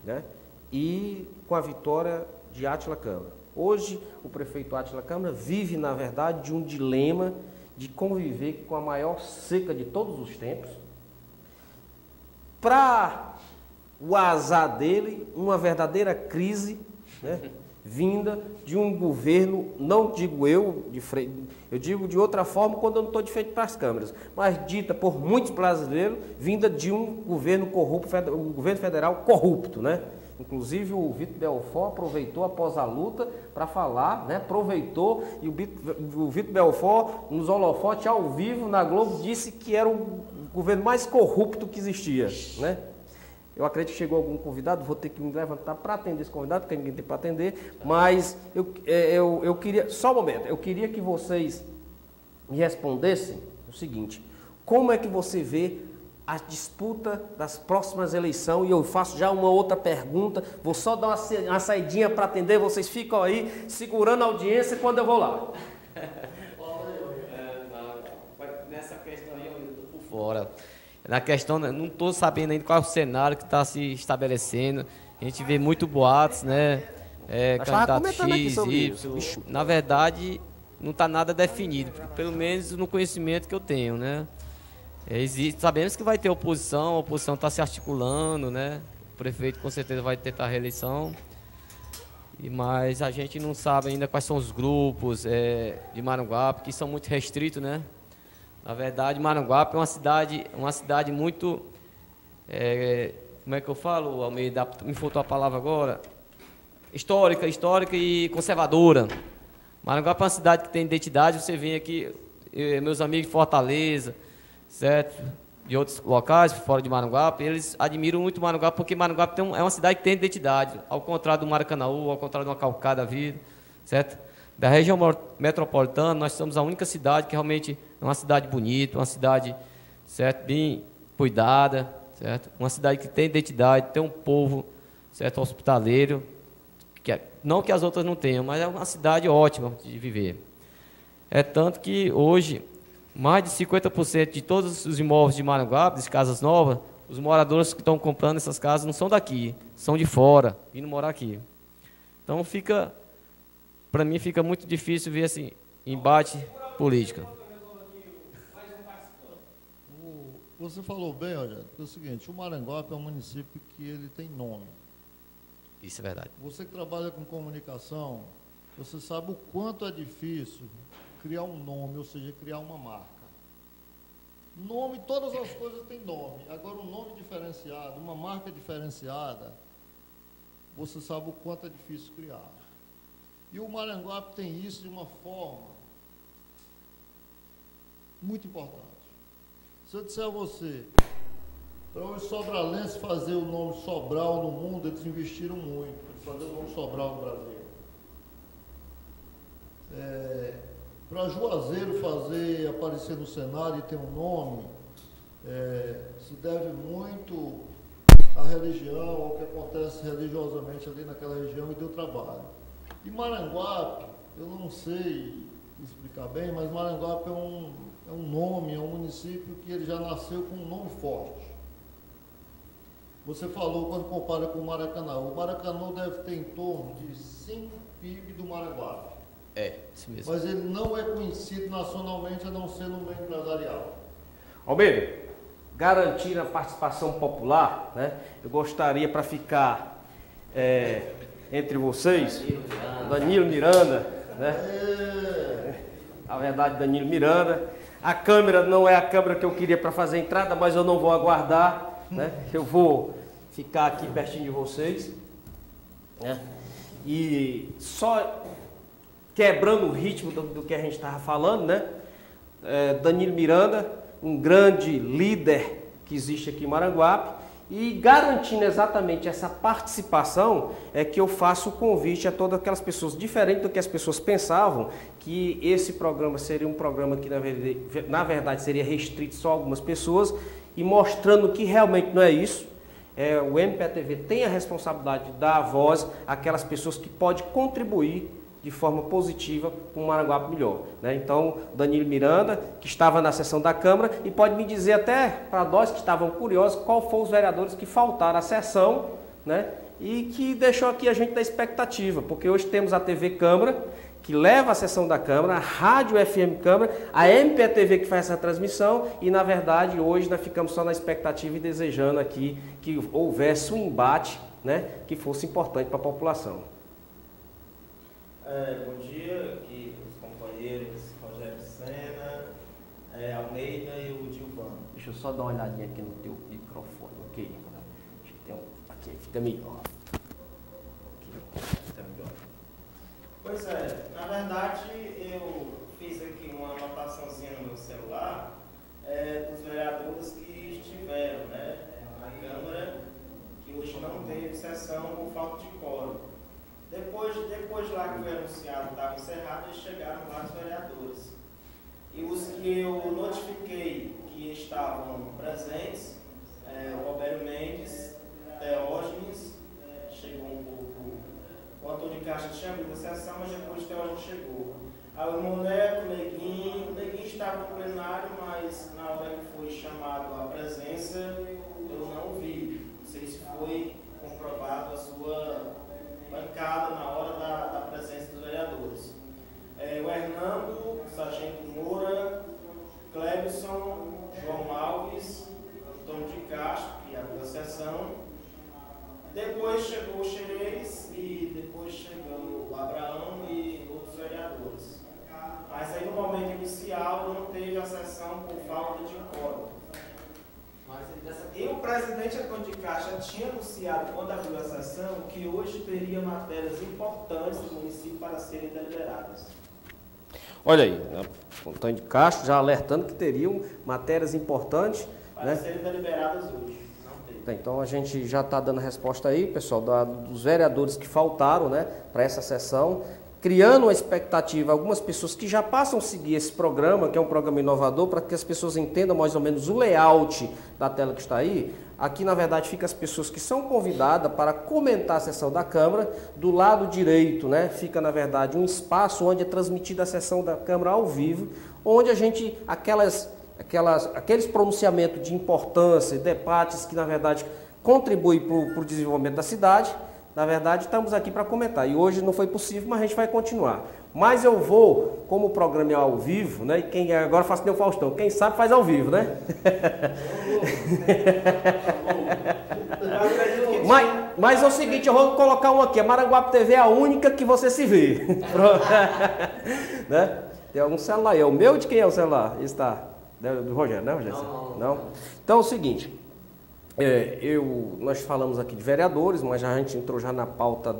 né, e com a vitória de Átila Câmara. Hoje, o prefeito Átila Câmara vive, na verdade, de um dilema de conviver com a maior seca de todos os tempos. Para o azar dele, uma verdadeira crise, né, vinda de um governo, não digo eu digo de outra forma quando eu não estou de frente para as câmeras, mas dita por muitos brasileiros, vinda de um governo corrupto, um governo federal corrupto, né? Inclusive o Vitor Belfort aproveitou após a luta para falar, né? Aproveitou, e o Vitor Belfort, nos holofotes ao vivo na Globo, disse que era o governo mais corrupto que existia, né? Eu acredito que chegou algum convidado, vou ter que me levantar para atender esse convidado, porque ninguém tem para atender, mas eu queria, só um momento, eu queria que vocês me respondessem o seguinte: como é que você vê a disputa das próximas eleições? E eu faço já uma outra pergunta, vou só dar uma saidinha para atender, vocês ficam aí segurando a audiência quando eu vou lá. Nessa questão aí eu estou por fora. Na questão, não estou sabendo ainda qual é o cenário que está se estabelecendo. A gente vê muito boatos, né? Candidato X, Y. Na verdade, não está nada definido, pelo menos no conhecimento que eu tenho, né? Sabemos que vai ter oposição, a oposição está se articulando, né? O prefeito com certeza vai tentar a reeleição, mas a gente não sabe ainda quais são os grupos de Maranguape, que são muito restritos, né? Na verdade, Maranguape é uma cidade muito, como é que eu falo, Almeida? Me faltou a palavra agora. Histórica e conservadora. Maranguape é uma cidade que tem identidade. Você vem aqui, meus amigos de Fortaleza, certo? De outros locais, fora de Maranguape, eles admiram muito Maranguape, porque Maranguape é uma cidade que tem identidade, ao contrário do Maracanaú, ao contrário de uma Calcá da vida, certo? Da região metropolitana, nós somos a única cidade que realmente é uma cidade bonita, uma cidade, certo, bem cuidada, certo? Uma cidade que tem identidade, tem um povo, certo, hospitaleiro, não que as outras não tenham, mas é uma cidade ótima de viver. É tanto que hoje, mais de 50% de todos os imóveis de Maranguape, de casas novas, os moradores que estão comprando essas casas não são daqui, são de fora, vindo morar aqui. Então para mim fica muito difícil ver assim, embate político. Você falou bem, Rogério, é o seguinte: o Maranguape é um município que ele tem nome. Isso é verdade. Você que trabalha com comunicação, você sabe o quanto é difícil criar um nome, ou seja, criar uma marca. Nome, todas as coisas têm nome. Agora, um nome diferenciado, uma marca diferenciada, você sabe o quanto é difícil criar. E o Maranguape tem isso de uma forma muito importante. Se eu disser a você, para os sobralenses fazer o nome Sobral no mundo, eles investiram muito para fazer o nome Sobral no Brasil. Para Juazeiro fazer aparecer no cenário e ter um nome, se deve muito à religião, ao que acontece religiosamente ali naquela região, e deu trabalho. E Maranguape, eu não sei explicar bem, mas Maranguape é um nome, é um município que ele já nasceu com um nome forte. Você falou quando compara com o Maracanã. O Maracanã deve ter em torno de 5 PIB do Maranguape. Isso mesmo. Mas ele não é conhecido nacionalmente, a não ser no meio empresarial. Almeida, garantir a participação popular, né? Eu gostaria, para ficar entre vocês, Danilo Miranda, né? A verdade, Danilo Miranda. A câmera não é a câmera que eu queria para fazer a entrada, mas eu não vou aguardar, né? Eu vou ficar aqui pertinho de vocês, né? E só quebrando o ritmo do que a gente estava falando, né? Danilo Miranda, um grande líder que existe aqui em Maranguape, e garantindo exatamente essa participação, é que eu faço o convite a todas aquelas pessoas, diferente do que as pessoas pensavam, que esse programa seria um programa que na verdade seria restrito só a algumas pessoas, e mostrando que realmente não é isso. O MPTV tem a responsabilidade de dar a voz àquelas pessoas que podem contribuir de forma positiva para um Maranguape melhor, né? Então, Danilo Miranda, que estava na sessão da Câmara, e pode me dizer até para nós que estavam curiosos, qual foram os vereadores que faltaram à sessão, né? E que deixou aqui a gente na expectativa, porque hoje temos a TV Câmara, que leva a sessão da Câmara, a Rádio FM Câmara, a MPTV que faz essa transmissão, e na verdade hoje nós ficamos só na expectativa e desejando aqui que houvesse um embate, né, que fosse importante para a população. Bom dia, aqui os companheiros Rogério Sena, Almeida e o Dilvan. Deixa eu só dar uma olhadinha aqui no teu microfone, ok? Acho que tem aqui fica melhor. Fica melhor. Pois é, na verdade eu fiz aqui uma anotaçãozinha no meu celular dos vereadores que estiveram, né, na Câmara, que hoje não teve sessão por falta de quórum. Depois lá que foi anunciado estava encerrado, eles chegaram vários vereadores. E os que eu notifiquei que estavam presentes, o Roberto Mendes, Teógenes, chegou um pouco. O Antônio Castro tinha vindo a sessão, mas depois o Teógenes chegou. Aí o irmão Neto, o Neguinho estava no plenário, mas na hora que foi chamado a presença, eu não vi. Não sei se foi comprovado a sua bancada na hora da presença dos vereadores. O Hernando, Sargento Moura, Clebson, João Alves, Antônio de Castro, que abriu a sessão. Depois chegou o Xerez e depois chegou o Abraão e outros vereadores. Mas aí no momento inicial não teve a sessão por falta de quórum. E o presidente Antônio de Castro tinha anunciado, quando abriu a sessão, que hoje teria matérias importantes do município para serem deliberadas. Olha aí, Antônio de Castro já alertando que teriam matérias importantes para serem deliberadas hoje. Não teve. Então a gente já está dando a resposta aí, pessoal, dos vereadores que faltaram, né, para essa sessão, criando uma expectativa, algumas pessoas que já passam a seguir esse programa, que é um programa inovador, para que as pessoas entendam mais ou menos o layout da tela que está aí. Aqui, na verdade, fica as pessoas que são convidadas para comentar a sessão da Câmara. Do lado direito, né, fica, na verdade, um espaço onde é transmitida a sessão da Câmara ao vivo, onde a gente, aqueles pronunciamentos de importância, debates que, na verdade, contribuem para o desenvolvimento da cidade. Na verdade, estamos aqui para comentar. E hoje não foi possível, mas a gente vai continuar. Mas eu vou, como o programa é ao vivo, né? E quem agora faz que nem o Faustão, quem sabe faz ao vivo, né? Mas é o seguinte, eu vou colocar um aqui. A Maranguape TV é a única que você se vê. Né? Tem algum celular aí. É o meu? De quem é o celular? Está do Rogério, né, Rogério? Não? Então é o seguinte. Nós falamos aqui de vereadores, mas a gente entrou já na pauta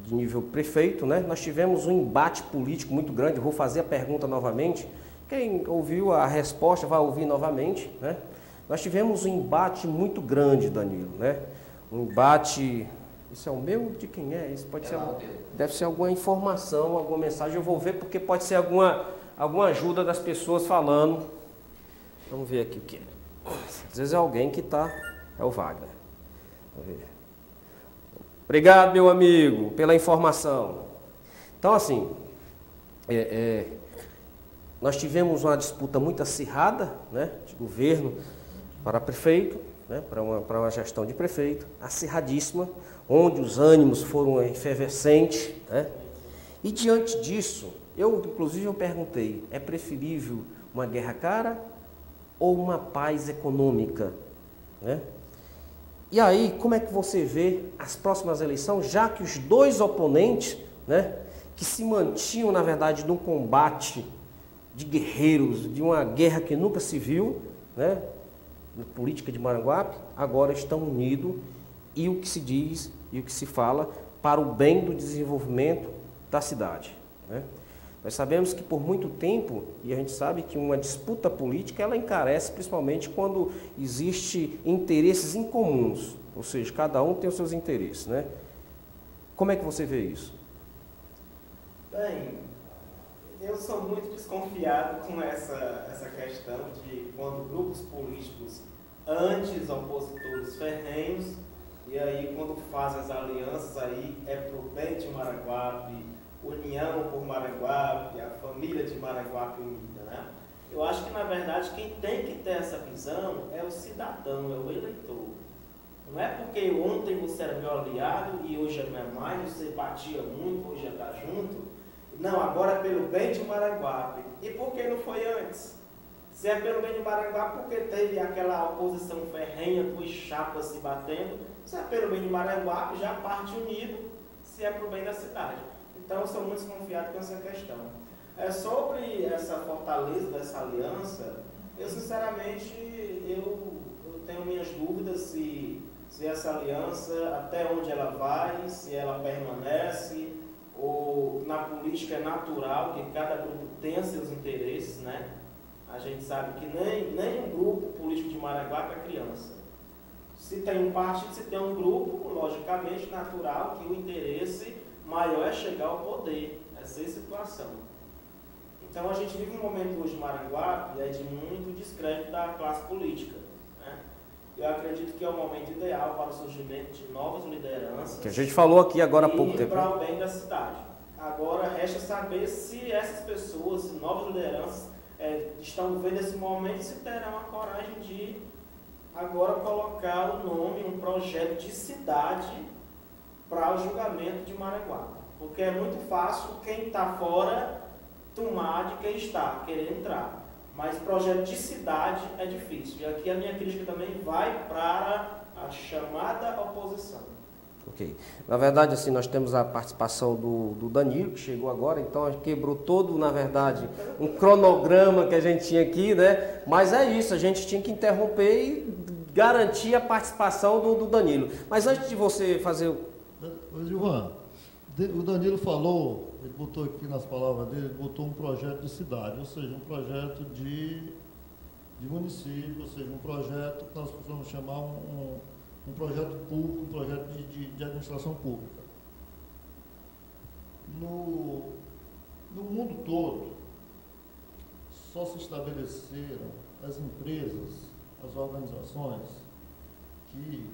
de nível prefeito, né? Nós tivemos um embate político muito grande. Eu vou fazer a pergunta novamente. Quem ouviu a resposta vai ouvir novamente, né? Nós tivemos um embate muito grande, Danilo, né? Um embate... Isso é o meu? De quem é? Isso pode ser... Deve ser alguma informação, alguma mensagem. Eu vou ver porque pode ser alguma ajuda das pessoas falando. Vamos ver aqui o que é. Às vezes é alguém que está... É o Wagner. Vamos ver. Obrigado, meu amigo, pela informação. Então, assim, nós tivemos uma disputa muito acirrada, né, de governo para prefeito, né, para uma gestão de prefeito, acirradíssima, onde os ânimos foram efervescentes, né? E diante disso, inclusive eu perguntei, é preferível uma guerra cara ou uma paz econômica, né? E aí, como é que você vê as próximas eleições, já que os dois oponentes, né, que se mantinham, na verdade, num combate de guerreiros, de uma guerra que nunca se viu, né, na política de Maranguape, agora estão unidos e o que se diz e o que se fala para o bem do desenvolvimento da cidade, né? Nós sabemos que por muito tempo, e a gente sabe que uma disputa política, ela encarece principalmente quando existe interesses incomuns, ou seja, cada um tem os seus interesses, né? Como é que você vê isso? Bem, eu sou muito desconfiado com essa questão de quando grupos políticos antes opositores ferrenhos, e aí quando fazem as alianças, aí é pro bem bem de Maranguape, união por Maranguape, a família de Maranguape unida, né? Eu acho que, na verdade, quem tem que ter essa visão é o cidadão, é o eleitor. Não é porque ontem você era meu aliado e hoje não é mais, você batia muito, hoje já está junto. Não, agora é pelo bem de Maranguape. E por que não foi antes? Se é pelo bem de Maranguape, porque teve aquela oposição ferrenha, duas chapas se batendo. Se é pelo bem de Maranguape, já parte unido, se é para o bem da cidade. Então, eu sou muito desconfiado com essa questão. Sobre essa fortaleza dessa aliança, eu sinceramente eu tenho minhas dúvidas se essa aliança, até onde ela vai, se ela permanece, ou na política é natural que cada grupo tenha seus interesses, né? A gente sabe que nem um grupo político de Maranguape é criança. Se tem um partido, se tem um grupo, logicamente natural que o interesse maior é chegar ao poder, essa é a situação. Então a gente vive um momento hoje em Maranguape de muito descrédito da classe política, né? Eu acredito que é o momento ideal para o surgimento de novas lideranças. Que a gente falou aqui agora há pouco tempo. Para o bem da cidade. Agora resta saber se essas pessoas, se novas lideranças, estão vendo esse momento e se terão a coragem de agora colocar o nome, um projeto de cidade para o julgamento de Maranguape. Porque é muito fácil quem está fora tomar de quem está, querer entrar. Mas projeto de cidade é difícil. E aqui a minha crítica também vai para a chamada oposição. Ok. Na verdade, assim, nós temos a participação do Danilo, que chegou agora, então a gente quebrou todo, na verdade, um cronograma que a gente tinha aqui, né? Mas é isso, a gente tinha que interromper e garantir a participação do Danilo. Mas antes de você fazer... Ô, Gilvan, o Danilo falou, ele botou aqui nas palavras dele, ele botou um projeto de cidade, ou seja, um projeto de município, ou seja, um projeto que nós podemos chamar um projeto público, um projeto de administração pública. No mundo todo, só se estabeleceram as empresas, as organizações que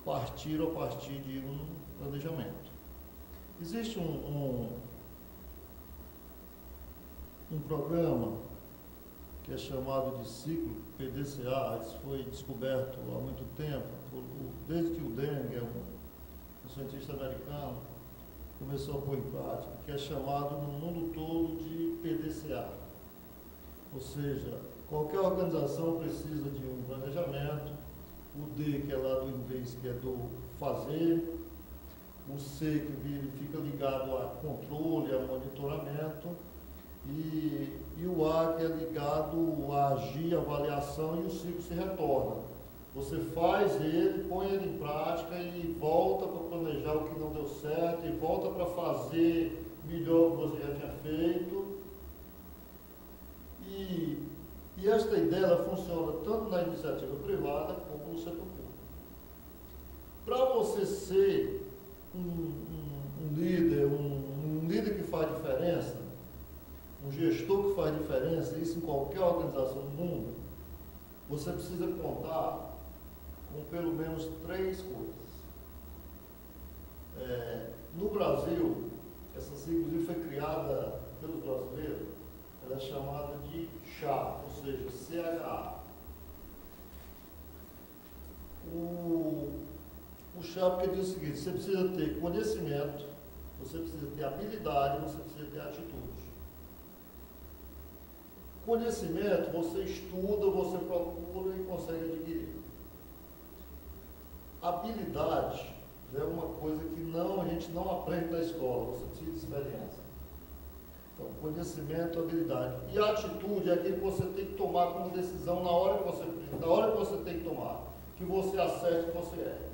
partiram a partir de um planejamento. Existe um programa que é chamado de ciclo PDCA, isso foi descoberto há muito tempo, desde que o Denning, um cientista americano, começou a pôr em prática, que é chamado no mundo todo de PDCA. Ou seja, qualquer organização precisa de um planejamento, o D, que é lá do inglês, que é do fazer, o C, que fica ligado a controle, a monitoramento, e o A, que é ligado a agir, avaliação, e o ciclo se retorna. Você faz ele, põe ele em prática e volta para planejar o que não deu certo, e volta para fazer melhor o que você já tinha feito. E esta ideia ela funciona tanto na iniciativa privada como no setor público. Para você ser um líder que faz diferença, um gestor que faz diferença, isso em qualquer organização do mundo, você precisa contar com pelo menos 3 coisas. No Brasil, essa sigla inclusive foi criada pelos brasileiros, ela é chamada de CHA, ou seja, CHA. O CHA porque diz o seguinte: você precisa ter conhecimento, você precisa ter habilidade, você precisa ter atitude. Conhecimento, você estuda, você procura e consegue adquirir. Habilidade é uma coisa que a gente não aprende na escola, você precisa de experiência. Então, conhecimento, habilidade. E a atitude é aquilo que você tem que tomar como decisão na hora que você tem que tomar, que você acerte, que você erre.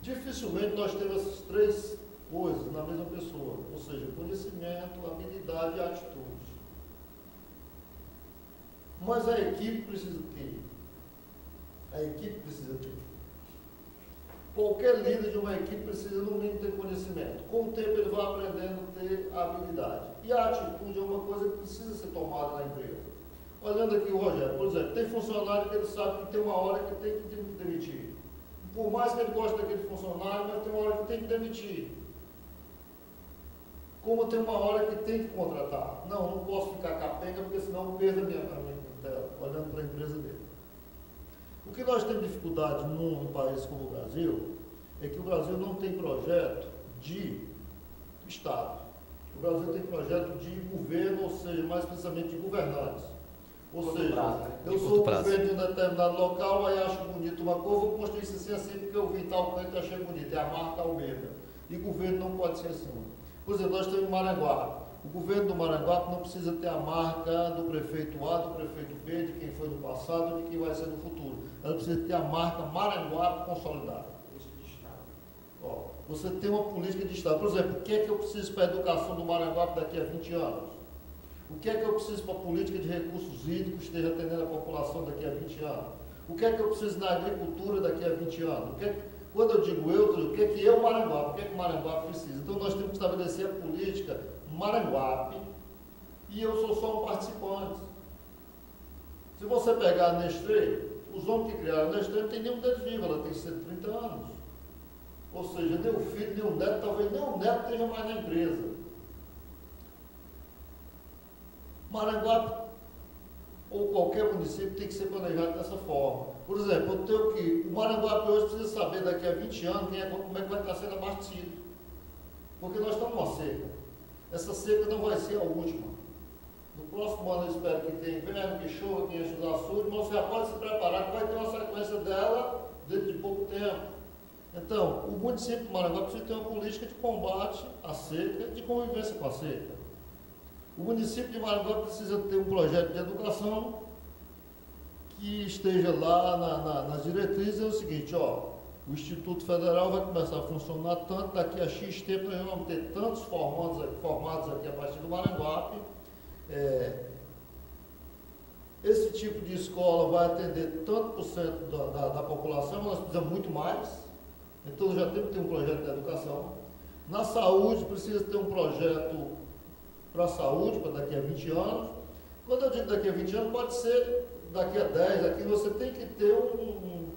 Dificilmente nós temos essas 3 coisas na mesma pessoa, ou seja, conhecimento, habilidade e atitude. Mas a equipe precisa ter. Qualquer líder de uma equipe precisa, no mínimo, ter conhecimento. Com o tempo, ele vai aprendendo a ter habilidade. E a atitude é uma coisa que precisa ser tomada na empresa. Olhando aqui o Rogério, por exemplo, tem funcionário que ele sabe que tem uma hora que tem que demitir. Por mais que ele goste daquele funcionário, mas tem uma hora que tem que demitir. Como tem uma hora que tem que contratar. Não posso ficar capenga, porque senão eu perdo a minha tela, olhando para a empresa dele. O que nós temos dificuldade num país como o Brasil, é que o Brasil não tem projeto de Estado. O Brasil tem projeto de governo, ou seja, mais precisamente de governantes. Ou seja, eu sou o governo de um determinado local, aí acho bonito uma coisa, vou construir isso assim porque eu vi tal canto e achei bonito, é a marca Almeida. E governo não pode ser assim. Por exemplo, nós temos Maranguape. O governo do Maranguape não precisa ter a marca do prefeito A, do prefeito B, de quem foi no passado e de quem vai ser no futuro. Ela precisa ter a marca Maranguape consolidada. Ó, você tem uma política de Estado. Por exemplo, o que é que eu preciso para a educação do Maranguape daqui a 20 anos? O que é que eu preciso para a política de recursos hídricos que esteja atendendo a população daqui a 20 anos? O que é que eu preciso na agricultura daqui a 20 anos? Quando eu digo o que é que eu, Maranguape, o que é que Maranguape precisa? Então nós temos que estabelecer a política Maranguape e eu sou só um participante. Se você pegar a Nestlé, os homens que criaram a Nestlé não tem nenhum deles vivo, ela tem 130 anos. Ou seja, nem o filho, nem o neto, talvez nem o neto esteja mais na empresa. Maranguape ou qualquer município tem que ser planejado dessa forma. Por exemplo, eu tenho que, o Maranguape hoje precisa saber daqui a 20 anos como é que vai estar sendo abastecido. Porque nós estamos numa seca. Essa seca não vai ser a última. No próximo ano eu espero que tenha inverno, que chova, que enche os açudes, mas você já pode se preparar que vai ter uma sequência dela dentro de pouco tempo. Então, o município de Maranguape precisa ter uma política de combate à seca, de convivência com a seca. O município de Maranguape precisa ter um projeto de educação que esteja lá nas diretrizes. É o seguinte, ó, o Instituto Federal vai começar a funcionar tanto, daqui a X tempo nós vamos ter tantos formados aqui a partir do Maranguape. Esse tipo de escola vai atender tanto por cento da população, nós precisamos muito mais. Então já temos que ter um projeto de educação. Na saúde, precisa ter um projeto para a saúde, para daqui a 20 anos. Quando eu digo daqui a 20 anos, pode ser daqui a 10, aqui você tem que ter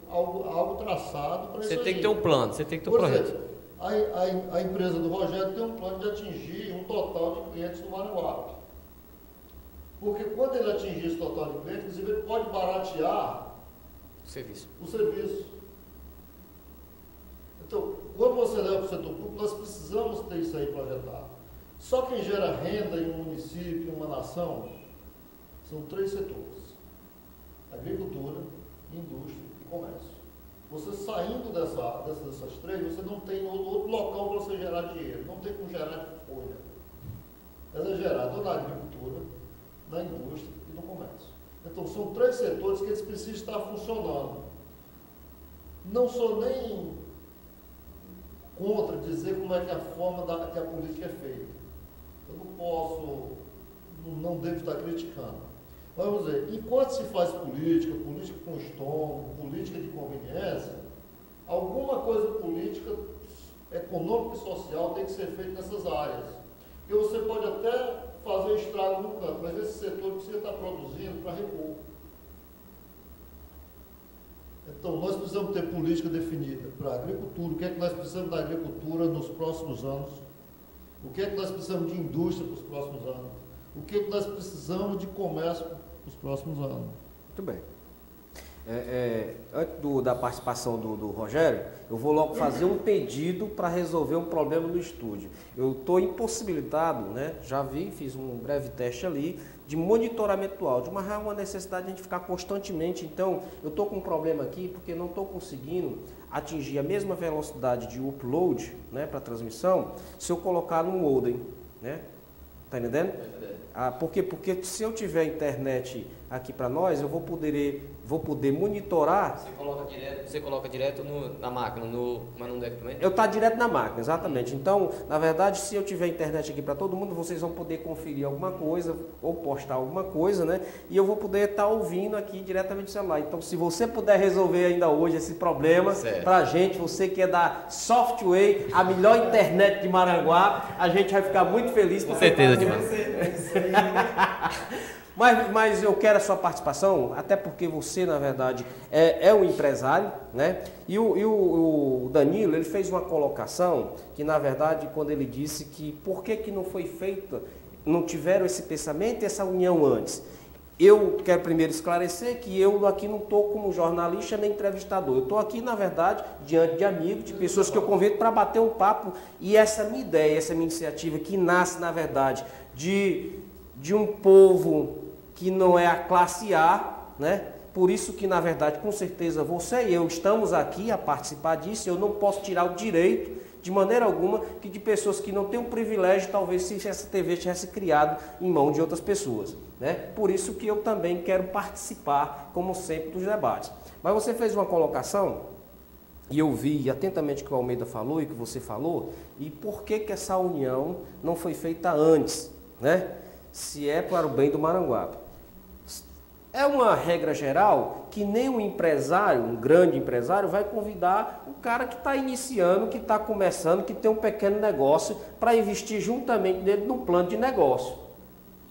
algo traçado para isso aí. Você tem que ter um plano, você tem que ter um projeto. Exemplo, a empresa do Rogério tem um plano de atingir um total de clientes no Maranguape. Porque quando ele atingir esse total de clientes, inclusive ele pode baratear o serviço. Então, quando você leva para o setor público, nós precisamos ter isso aí projetado. Só quem gera renda em um município, em uma nação, são 3 setores: agricultura, indústria e comércio. Você saindo dessas 3, você não tem outro local para você gerar dinheiro, não tem como gerar folha. Ela é gerada na agricultura, na indústria e no comércio. Então, são 3 setores que eles precisam estar funcionando. Não sou nem contra dizer como é que a forma que a política é feita. Eu não devo estar criticando. Vamos dizer, enquanto se faz política com estômago, política de conveniência, alguma coisa política, econômica e social tem que ser feita nessas áreas. Porque você pode até fazer estrago no campo, mas esse setor precisa estar produzindo para repor. Então, nós precisamos ter política definida para a agricultura, o que é que nós precisamos da agricultura nos próximos anos, o que é que nós precisamos de indústria para os próximos anos, o que é que nós precisamos de comércio para os próximos anos. Muito bem. Antes da participação do Rogério, eu vou logo fazer um pedido para resolver um problema no estúdio. Eu estou impossibilitado, né? Fiz um breve teste ali, de monitoramento do áudio, mas há uma necessidade de a gente ficar constantemente. Então, eu estou com um problema aqui porque não estou conseguindo atingir a mesma velocidade de upload, né, para transmissão, se eu colocar no modem, né? Tá entendendo? Por quê? Porque se eu tiver internet aqui para nós, eu vou poder monitorar. Você coloca direto na máquina, mas não deve também? Eu tá direto na máquina, exatamente. Então, na verdade, se eu tiver internet aqui para todo mundo, vocês vão poder conferir alguma coisa ou postar alguma coisa, né? E eu vou poder estar ouvindo aqui diretamente do celular. Então, se você puder resolver ainda hoje esse problema pra gente, você que é da Softway, a melhor internet de Maranguape, a gente vai ficar muito feliz. Com certeza, demais. Mas eu quero a sua participação, até porque você, na verdade, é um empresário, né? E o Danilo, ele fez uma colocação que, na verdade, quando ele disse que por que não foi feita, não tiveram esse pensamento e essa união antes. Eu quero primeiro esclarecer que eu aqui não estou como jornalista nem entrevistador. Eu estou aqui, na verdade, diante de amigos, de pessoas que eu convido para bater um papo. E essa minha ideia, essa minha iniciativa que nasce, na verdade, de um povo que não é a classe A, né? Por isso que, na verdade, com certeza você e eu estamos aqui a participar disso. Eu não posso tirar o direito, de maneira alguma, que de pessoas que não têm o privilégio, talvez se essa TV tivesse criado em mão de outras pessoas, né? Por isso que eu também quero participar, como sempre, dos debates. Mas você fez uma colocação, e eu vi atentamente o que o Almeida falou e o que você falou, e por que essa união não foi feita antes, né? Se é para o bem do Maranguape. É uma regra geral que nem um empresário, um grande empresário, vai convidar um cara que está iniciando, que está começando, que tem um pequeno negócio, para investir juntamente nele num plano de negócio.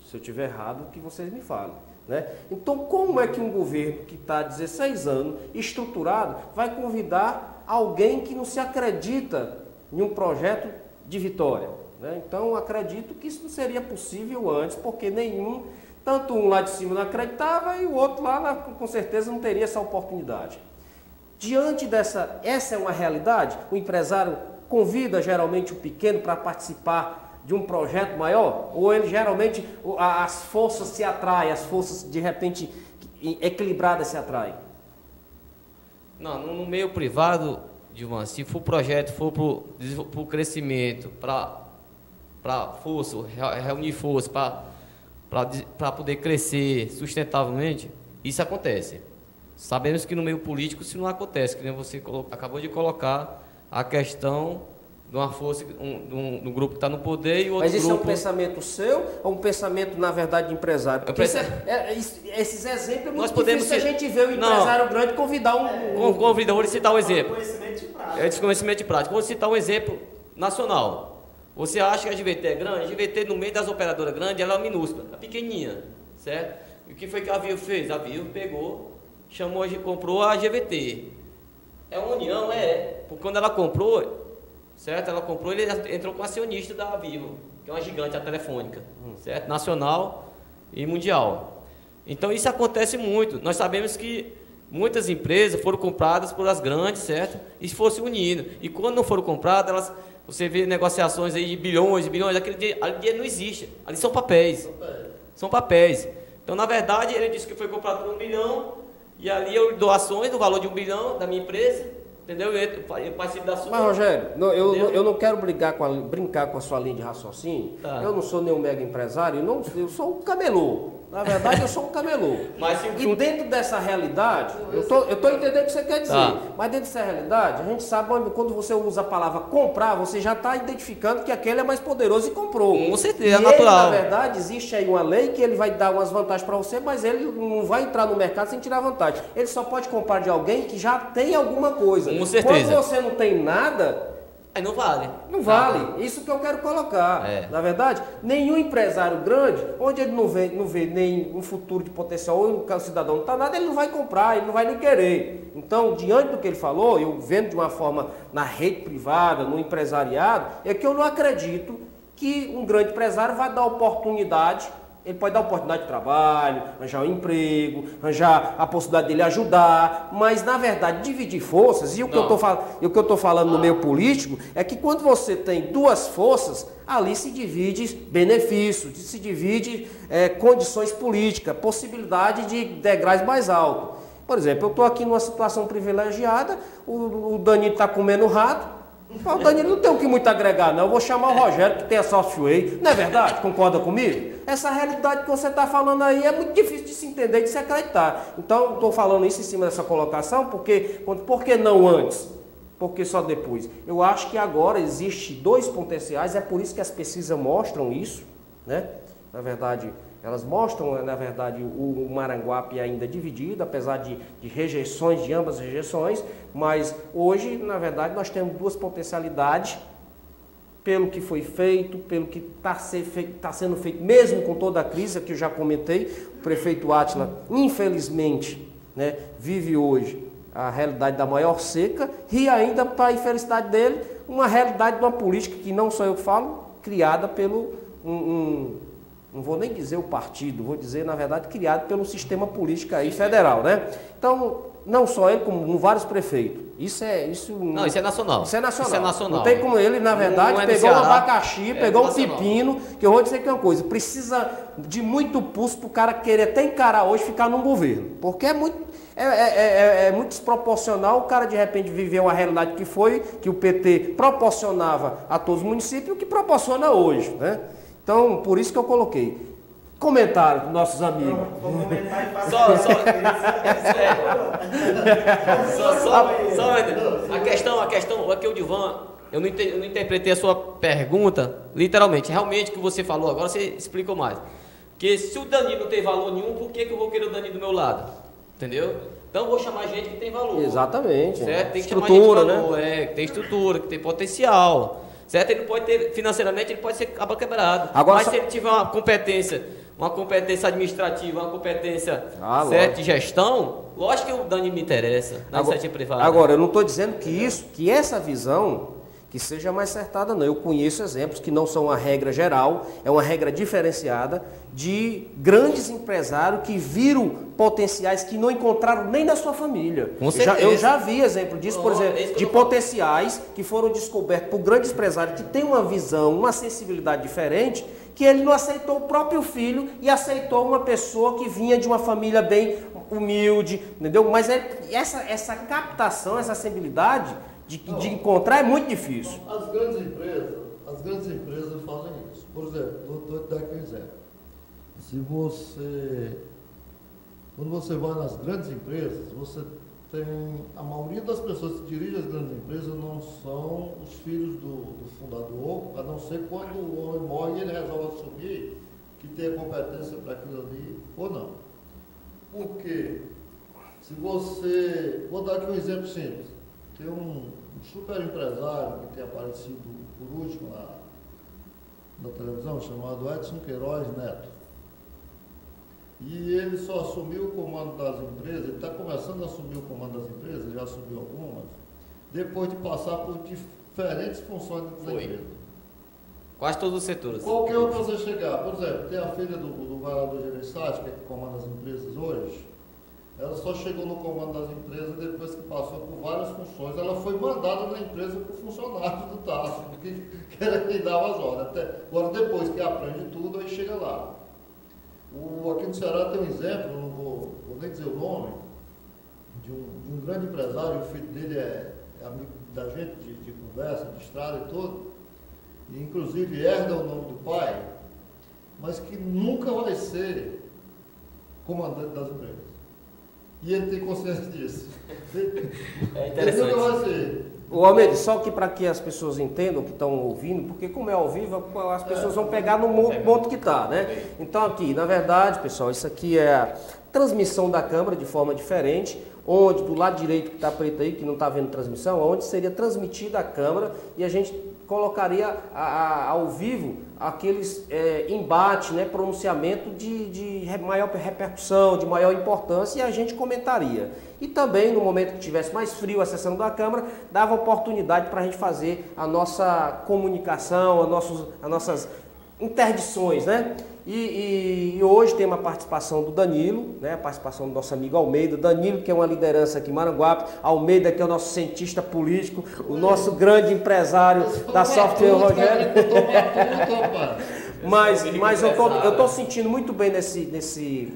Se eu estiver errado, que vocês me falem, né? Então, como é que um governo que está há 16 anos, estruturado, vai convidar alguém que não se acredita em um projeto de vitória, né? Então, acredito que isso não seria possível antes, porque tanto um lá de cima não acreditava e o outro lá, com certeza, não teria essa oportunidade. Diante essa é uma realidade, o empresário convida geralmente o pequeno para participar de um projeto maior, ou ele geralmente, as forças se atraem, as forças de repente equilibradas se atraem? Não, no meio privado, Gilvan, se for projeto, for para o crescimento, para força, reunir força, para poder crescer sustentavelmente, isso acontece. Sabemos que no meio político isso não acontece, que nem você acabou de colocar a questão de uma força, um grupo que está no poder e o outro grupo... Mas isso é um pensamento seu ou um pensamento, na verdade, de empresário? Porque esses exemplos é muito difícil se a gente vê um empresário grande convidar vou citar um exemplo. Conhecimento de prática. É desconhecimento de prática. Vou citar um exemplo nacional. Você acha que a GVT é grande? A GVT, no meio das operadoras grandes, ela é minúscula, é pequenininha, certo? E o que foi que a Vivo fez? A Vivo pegou, comprou a GVT. É uma união, porque quando ela comprou, certo? Ela comprou, ele entrou com acionista da Vivo, que é uma gigante, a telefônica, certo? Nacional e mundial. Então isso acontece muito. Nós sabemos que muitas empresas foram compradas por as grandes, certo? E se fosse unindo. E quando não foram compradas, você vê negociações aí de bilhões, aquele dinheiro não existe. Ali são papéis. São papéis. Então, na verdade, ele disse que foi comprado por 1 bilhão, e ali eu dou ações no valor de 1 bilhão da minha empresa, entendeu? Eu participo da sua. Mas, Rogério, eu não quero brincar com a sua linha de raciocínio. Tá. Eu não sou nenhum mega empresário, eu sou um camelô. Na verdade, eu sou um camelô. E dentro dessa realidade, eu estou entendendo o que você quer dizer, mas dentro dessa realidade, a gente sabe quando você usa a palavra comprar, você já está identificando que aquele é mais poderoso e comprou. Com certeza, é natural. Na verdade, existe aí uma lei que ele vai dar umas vantagens para você, mas ele não vai entrar no mercado sem tirar vantagem. Ele só pode comprar de alguém que já tem alguma coisa. Com certeza. Quando você não tem nada... Aí não vale. Não vale. Isso que eu quero colocar. Na verdade, nenhum empresário grande, onde ele não vê nem um futuro de potencial, ou o cidadão não está nada, ele não vai comprar, ele não vai nem querer. Então, diante do que ele falou, eu vendo de uma forma na rede privada, no empresariado, é que eu não acredito que um grande empresário vai dar oportunidade. Ele pode dar oportunidade de trabalho, arranjar um emprego, arranjar a possibilidade dele ajudar, mas na verdade dividir forças, e o que eu estou falando no meio político, é que quando você tem duas forças, ali se divide benefícios, se divide condições políticas, possibilidade de degraus mais altos. Por exemplo, eu estou aqui numa situação privilegiada, o Danilo está comendo rato, o Danilo não tem o que muito agregar, não. Eu vou chamar o Rogério, que tem a software. Não é verdade? Concorda comigo? Essa realidade que você está falando aí é muito difícil de se entender e de se acreditar. Então, estou falando isso em cima dessa colocação, porque por que não antes? Porque só depois? Eu acho que agora existe dois potenciais, é por isso que as pesquisas mostram isso, né? Na verdade, elas mostram, na verdade, o Maranguape ainda dividido, apesar de rejeições, de ambas rejeições, mas hoje, na verdade, nós temos duas potencialidades pelo que foi feito, pelo que está sendo feito, mesmo com toda a crise que eu já comentei. O prefeito Átila, infelizmente, né, vive hoje a realidade da maior seca e ainda, para a infelicidade dele, uma realidade de uma política que não sou eu que falo, criada pelo, não vou nem dizer o partido, vou dizer, na verdade, criado pelo sistema político aí federal, né? Então, não só ele, como vários prefeitos. Isso é nacional. Isso é nacional. Não tem como ele, na verdade, pegou um abacaxi, pegou um pepino, que eu vou dizer que é uma coisa, precisa de muito pulso para o cara querer até encarar hoje ficar num governo. Porque é muito desproporcional o cara de repente viver uma realidade que o PT proporcionava a todos os municípios e o que proporciona hoje, né? Então, por isso que eu coloquei. Comentário dos nossos amigos. Vou comentar e Só a questão aqui, o Divan, eu não interpretei a sua pergunta literalmente. Realmente, o que você falou agora, você explicou mais. Porque se o Danilo não tem valor nenhum, por que eu vou querer o Danilo do meu lado? Entendeu? Então eu vou chamar gente que tem valor. Exatamente. Certo? Tem que estrutura, chamar gente de valor, né? Que tem estrutura, que tem potencial. Certo? Ele pode ter, financeiramente, ele pode ser quebrado. Agora, mas se ele tiver uma competência administrativa, uma competência certo, de gestão, lógico que o Danilo me interessa na iniciativa privada. Agora, eu não estou dizendo que essa visão que seja mais acertada, não. Eu conheço exemplos que não são uma regra geral, é uma regra diferenciada de grandes empresários que viram potenciais que não encontraram nem na sua família. Eu já vi exemplo disso, por exemplo, de potenciais que foram descobertos por grandes empresários que têm uma visão, uma sensibilidade diferente, que ele não aceitou o próprio filho e aceitou uma pessoa que vinha de uma família bem humilde, entendeu? Mas essa captação, essa sensibilidade de encontrar é muito difícil. As grandes empresas fazem isso. Por exemplo, vou dar aqui um exemplo. Quando você vai nas grandes empresas, você tem, a maioria das pessoas que dirigem as grandes empresas não são os filhos do fundador, a não ser quando o homem morre e ele resolve assumir que tem a competência para aquilo ali ou não. Porque vou dar aqui um exemplo simples. Tem um super empresário que tem aparecido por último na televisão, chamado Edson Queiroz Neto. E ele só assumiu o comando das empresas, ele está começando a assumir o comando das empresas, já assumiu algumas, depois de passar por diferentes funções da empresa. Quase todos os setores. Qualquer um que você chegar, por exemplo, tem a filha do vereador Gereissati, que é que comanda as empresas hoje. Ela só chegou no comando das empresas depois que passou por várias funções. Ela foi mandada na empresa por funcionário do Tasso, que era quem dava as ordens. Agora, depois que aprende tudo, aí chega lá. Aqui no Ceará tem um exemplo, não vou nem dizer o nome, de um grande empresário, o filho dele é amigo da gente, de conversa, de estrada e tudo, e inclusive herda o nome do pai, mas que nunca vai ser comandante das empresas. E ele tem consciência disso. É interessante. Ele nunca vai ser. O Almeida, só que para que as pessoas entendam que estão ouvindo, porque como é ao vivo, as pessoas vão pegar no ponto que está, né? Então aqui, na verdade, pessoal, isso aqui é a transmissão da câmera de forma diferente, onde do lado direito que está preto aí, que não está vendo transmissão, onde seria transmitida a câmera e a gente colocaria ao vivo aqueles embates, né, pronunciamento de maior repercussão, de maior importância, e a gente comentaria. E também, no momento que tivesse mais frio a sessão da Câmara, dava oportunidade para a gente fazer a nossa comunicação, as nossas interdições, né? E hoje tem uma participação do Danilo, né? A participação do nosso amigo Almeida. Danilo, que é uma liderança aqui em Maranguape. Almeida, que é o nosso cientista político, o nosso grande empresário da Software, Rogério. Mas eu estou sentindo muito bem nesse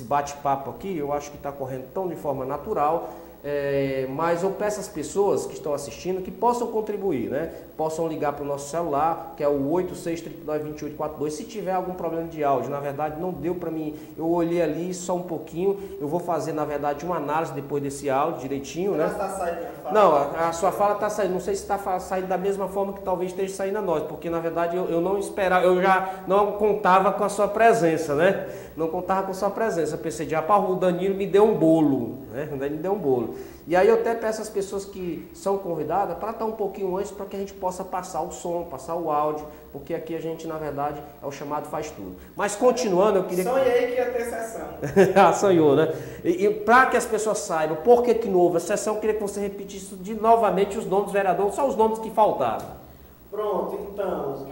bate-papo aqui. Eu acho que está correndo tão de forma natural. Mas eu peço às pessoas que estão assistindo que possam contribuir, né? Possam ligar para o nosso celular, que é o 86392842, se tiver algum problema de áudio. Na verdade, não deu para mim, eu olhei ali só um pouquinho, eu vou fazer, na verdade, uma análise depois desse áudio, direitinho, né? Está saindo a fala. Não, a sua fala está saindo, não sei se está saindo da mesma forma que talvez esteja saindo a nós, porque, na verdade, eu não esperava, eu já não contava com a sua presença, né? Não contava com a sua presença, eu pensei, o Danilo me deu um bolo. né? Ele deu um bolo. E aí eu até peço às pessoas que são convidadas para estar um pouquinho antes, para que a gente possa passar o som, passar o áudio, porque aqui a gente, na verdade, é o chamado faz tudo. Mas continuando, eu queria... Sonhei que ia ter sessão. Ah, sonhou, né? E para que as pessoas saibam por que não houve a sessão, eu queria que você repetisse novamente os nomes dos vereadores, só os nomes que faltaram. Pronto, então,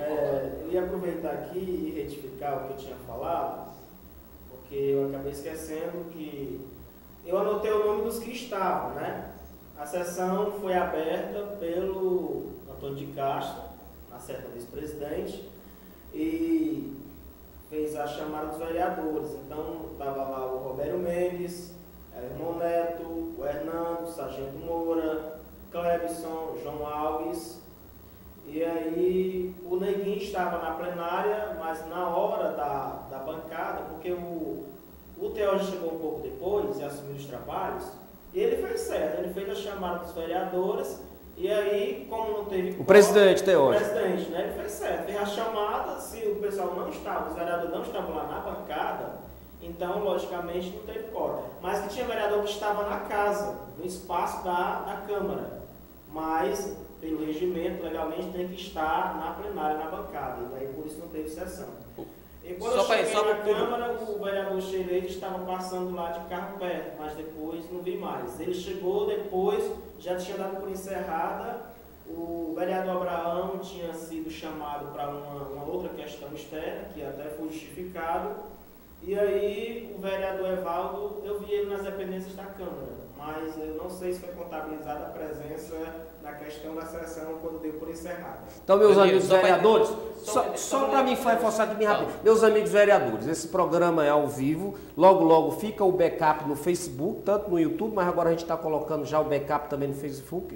eu ia aproveitar aqui e retificar o que eu tinha falado, porque eu acabei esquecendo que eu anotei o nome dos que estavam, né? A sessão foi aberta pelo Antônio de Castro, na certa vice-presidente, e fez a chamada dos vereadores. Então, estava lá o Roberto Mendes, Irmão Neto, o Hernando, o Sargento Moura, Clebson, João Alves. E aí o Neguinho estava na plenária, mas na hora da bancada, porque o Teógeno chegou um pouco depois e assumiu os trabalhos, e ele fez certo, ele fez a chamada dos vereadores, e aí, como não teve... O presidente Teógeno. O presidente, né? Ele fez certo, fez a chamada, se o pessoal não estava, os vereadores não estavam lá na bancada, então, logicamente, não teve quórum. Mas que tinha vereador que estava na casa, no espaço da Câmara, mas... pelo regimento, legalmente, tem que estar na plenária, na bancada. E aí, por isso, não teve sessão. E quando eu cheguei na Câmara, o vereador Xerede estava passando lá de carro perto, mas depois não vi mais. Ele chegou depois, já tinha dado por encerrada. O vereador Abraão tinha sido chamado para uma outra questão externa, que até foi justificado. E aí, o vereador Evaldo, eu vi ele nas dependências da Câmara, mas eu não sei se foi contabilizada a presença na questão da sessão quando deu por encerrada. Então, meus amigos vereadores, só para mim reforçar de mim rápido, meus amigos vereadores, esse programa é ao vivo, logo logo fica o backup no Facebook, tanto no YouTube, mas agora a gente está colocando já o backup também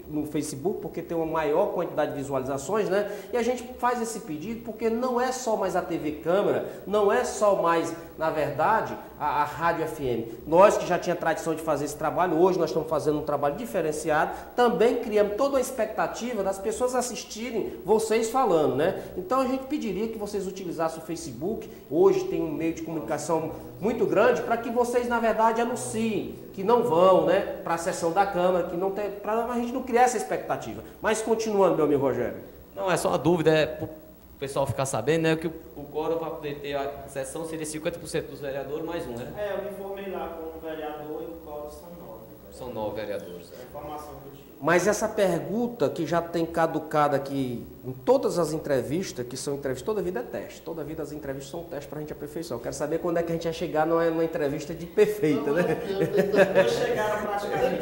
no Facebook, porque tem uma maior quantidade de visualizações, né? E a gente faz esse pedido porque não é só mais a TV Câmara, não é só mais, na verdade, a Rádio FM. Nós que já tinha tradição de fazer esse trabalho, hoje nós estamos fazendo um trabalho diferenciado, também criamos toda a expectativa das pessoas assistirem vocês falando, né? Então a gente pediria que vocês utilizassem o Facebook, hoje tem um meio de comunicação muito grande, para que vocês, na verdade, anunciem que não vão, né, para a sessão da Câmara, que não tem, para a gente não criar essa expectativa. Mas continuando, meu amigo Rogério. Não, é só uma dúvida, para o pessoal ficar sabendo, né, que o quórum para poder ter a sessão seria 50% dos vereadores mais um, né? Eu me informei lá com o vereador e o quórum são 9. São 9 vereadores. É a informação que eu tive. Mas essa pergunta que já tem caducado aqui em todas as entrevistas, que são entrevistas, toda vida é teste, toda vida as entrevistas são teste para a gente aperfeiçoar. Eu quero saber quando é que a gente vai chegar numa entrevista de perfeita, né? Depois chegaram praticamente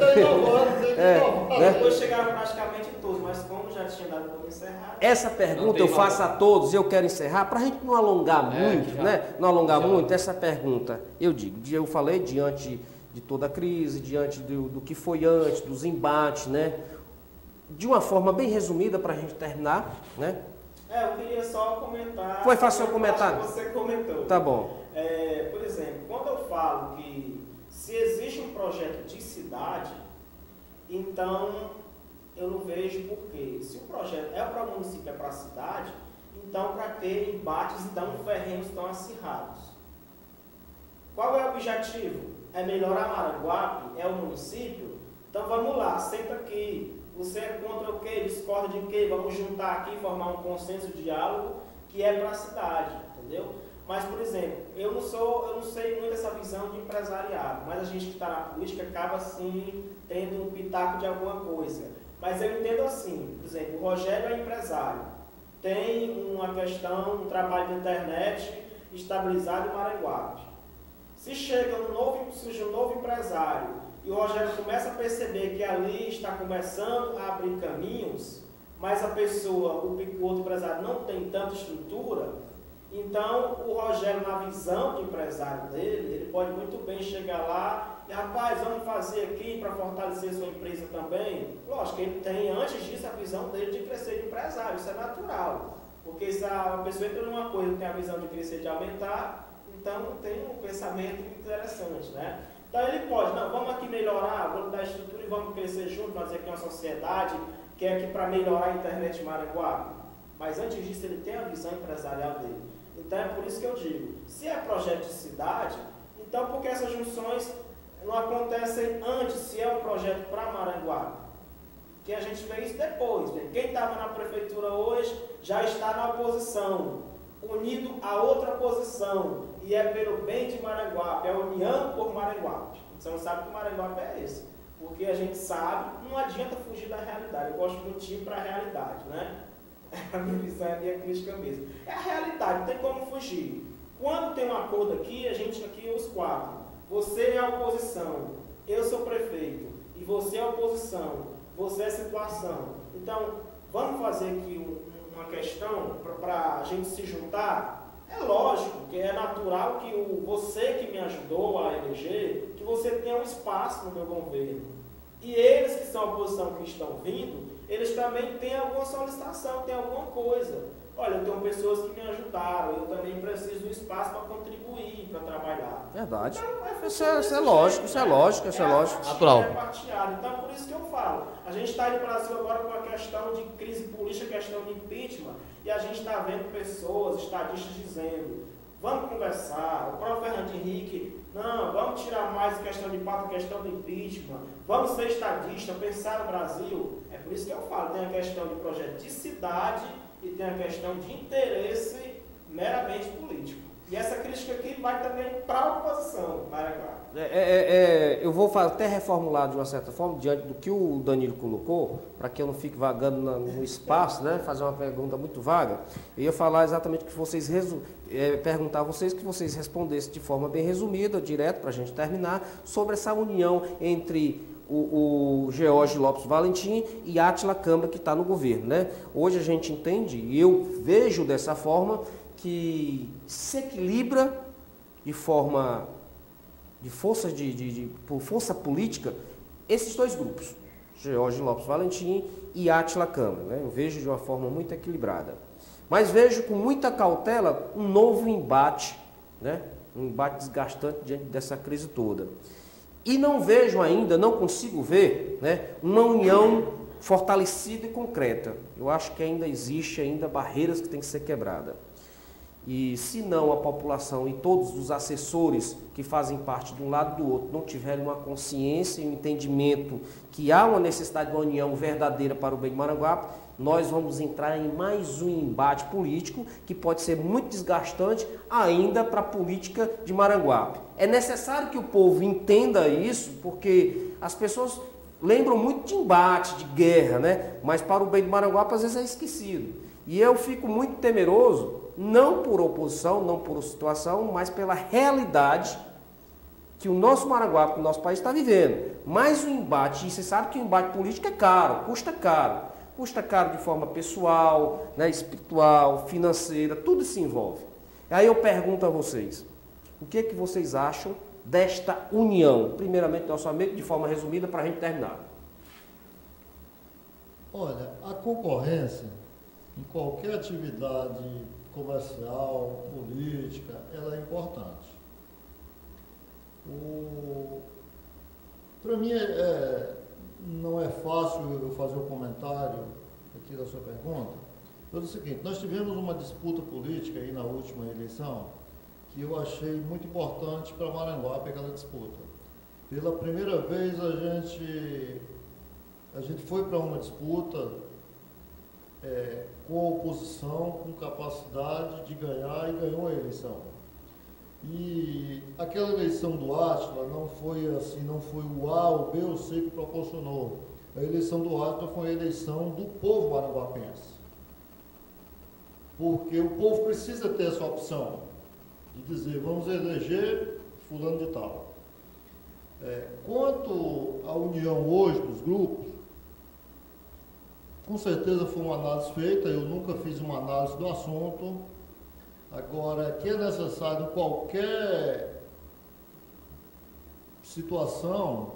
Depois chegaram praticamente todos, mas como já tinha dado para encerrar... Essa pergunta eu faço a todos, eu quero encerrar, para a gente não alongar muito, né? Não alongar muito, essa pergunta, eu falei diante de toda a crise, diante do que foi antes, dos embates, né? De uma forma bem resumida para a gente terminar, né? Eu queria só comentar... Foi fácil eu comentar? Você comentou. Tá bom. Por exemplo, quando eu falo que se existe um projeto de cidade, então eu não vejo porquê. Se o projeto é para o município, é para a cidade, então para ter embates tão ferrenhos, tão acirrados. Qual é o objetivo? É melhorar Maranguape? É o município? Então vamos lá, senta aqui. Você é contra o quê? Discorda de quê? Vamos juntar aqui e formar um consenso, diálogo que é para a cidade, entendeu? Mas, por exemplo, eu não sei muito essa visão de empresariado, mas a gente que está na política acaba, sim, tendo um pitaco de alguma coisa. Mas eu entendo assim, por exemplo, o Rogério é empresário, tem uma questão, um trabalho de internet estabilizado em Maranguape. Se surge um novo empresário e o Rogério começa a perceber que ali está começando a abrir caminhos, mas a pessoa, o outro empresário não tem tanta estrutura, então o Rogério, na visão de empresário dele, ele pode muito bem chegar lá e, rapaz, vamos fazer aqui para fortalecer sua empresa também. Lógico que ele tem, antes disso, a visão dele de crescer de empresário, isso é natural. Porque se a pessoa entra numa coisa e tem a visão de crescer, de aumentar, então tem um pensamento interessante, né? Então ele pode, não, vamos aqui melhorar, vamos dar estrutura e vamos crescer junto, fazer aqui uma sociedade que é aqui para melhorar a internet de Maranguape. Mas antes disso ele tem a visão empresarial dele. Então é por isso que eu digo, se é projeto de cidade, então por que essas junções não acontecem antes, se é um projeto para Maranguape? Que a gente vê isso depois. Quem estava na prefeitura hoje já está na oposição, unido a outra posição, e é pelo bem de Maranguape, é a união por Maranguape. Você não sabe que Maranguape é esse, porque a gente sabe, não adianta fugir da realidade. Eu gosto muito de ir para a realidade, né? A minha visão, é a minha crítica mesmo. É a realidade, não tem como fugir. Quando tem um acordo aqui, a gente aqui, os quatro, você é a oposição, eu sou prefeito, e você é a oposição, você é a situação. Então, vamos fazer aqui uma questão para a gente se juntar. É lógico que é natural que você que me ajudou a eleger, que você tenha um espaço no meu governo. E eles que são a oposição que estão vindo, eles também têm alguma solicitação, têm alguma coisa. Olha, eu tenho pessoas que me ajudaram, eu também preciso de um espaço para contribuir, para trabalhar. Verdade. Então, isso é lógico, isso é lógico, isso é lógico. Natural. É partilhado. Então, por isso que eu falo. A gente está aí no Brasil agora com a questão de crise política, questão de impeachment, e a gente está vendo pessoas, estadistas dizendo, vamos conversar. O próprio Fernando Henrique, não, vamos tirar mais a questão de pauta, a questão do impeachment, vamos ser estadistas, pensar no Brasil. É por isso que eu falo, tem a questão de projeto de cidade e tem a questão de interesse meramente político. E essa crítica aqui vai também para a oposição, Maranguape. Eu vou até reformular de uma certa forma, diante do que o Danilo colocou, para que eu não fique vagando no espaço, né, fazer uma pergunta muito vaga. Eu ia falar exatamente que vocês perguntar a vocês, que vocês respondessem de forma bem resumida, direto, para a gente terminar, sobre essa união entre o George Lopes Valentim e Átila Câmara, que está no governo, né? Hoje a gente entende, e eu vejo dessa forma, que se equilibra de forma, por força política, esses dois grupos, George Lopes Valentim e Átila Câmara, né? Eu vejo de uma forma muito equilibrada. Mas vejo com muita cautela um novo embate, né? Um embate desgastante diante dessa crise toda. E não vejo ainda, não consigo ver, né, uma união fortalecida e concreta. Eu acho que ainda existe barreiras que têm que ser quebradas. E se não a população e todos os assessores que fazem parte de um lado e do outro não tiverem uma consciência e um entendimento que há uma necessidade de uma união verdadeira para o bem de Maranguape, nós vamos entrar em mais um embate político que pode ser muito desgastante ainda para a política de Maranguape. É necessário que o povo entenda isso, porque as pessoas lembram muito de embate, de guerra, né? Mas para o bem de Maranguape às vezes é esquecido. E eu fico muito temeroso, não por oposição, não por situação, mas pela realidade que o nosso Maranguape, o nosso país está vivendo. Mas o embate, e você sabe que o embate político é caro, custa caro. Custa caro de forma pessoal, né, espiritual, financeira, tudo se envolve. Aí eu pergunto a vocês, o que é que vocês acham desta união? Primeiramente, nosso amigo, de forma resumida, para a gente terminar. Olha, a concorrência em qualquer atividade comercial, política, ela é importante. Para mim, não é fácil eu fazer um comentário aqui da sua pergunta. Pelo seguinte, nós tivemos uma disputa política aí na última eleição que eu achei muito importante para Maranguape, aquela disputa. Pela primeira vez a gente foi para uma disputa com a oposição, com capacidade de ganhar e ganhou a eleição. E aquela eleição do Átila não foi assim, não foi o A, o B ou o C que proporcionou. A eleição do Átila foi a eleição do povo maranguapense. Porque o povo precisa ter essa opção de dizer, vamos eleger fulano de tal. Quanto à união hoje dos grupos, com certeza foi uma análise feita, eu nunca fiz uma análise do assunto. Agora, que é necessário qualquer situação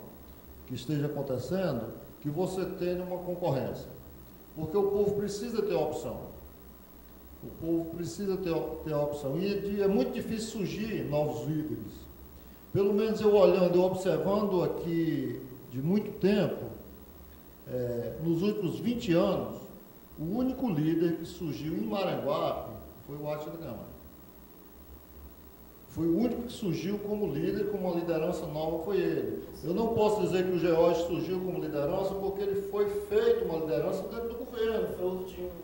que esteja acontecendo, que você tenha uma concorrência. Porque o povo precisa ter opção. O povo precisa ter a opção. E é muito difícil surgir novos líderes. Pelo menos eu olhando, eu observando aqui de muito tempo, nos últimos 20 anos, o único líder que surgiu em Maranguape foi o Átila Câmara. Foi o único que surgiu como líder, como uma liderança nova foi ele. Eu não posso dizer que o George surgiu como liderança porque ele foi feito uma liderança dentro do governo.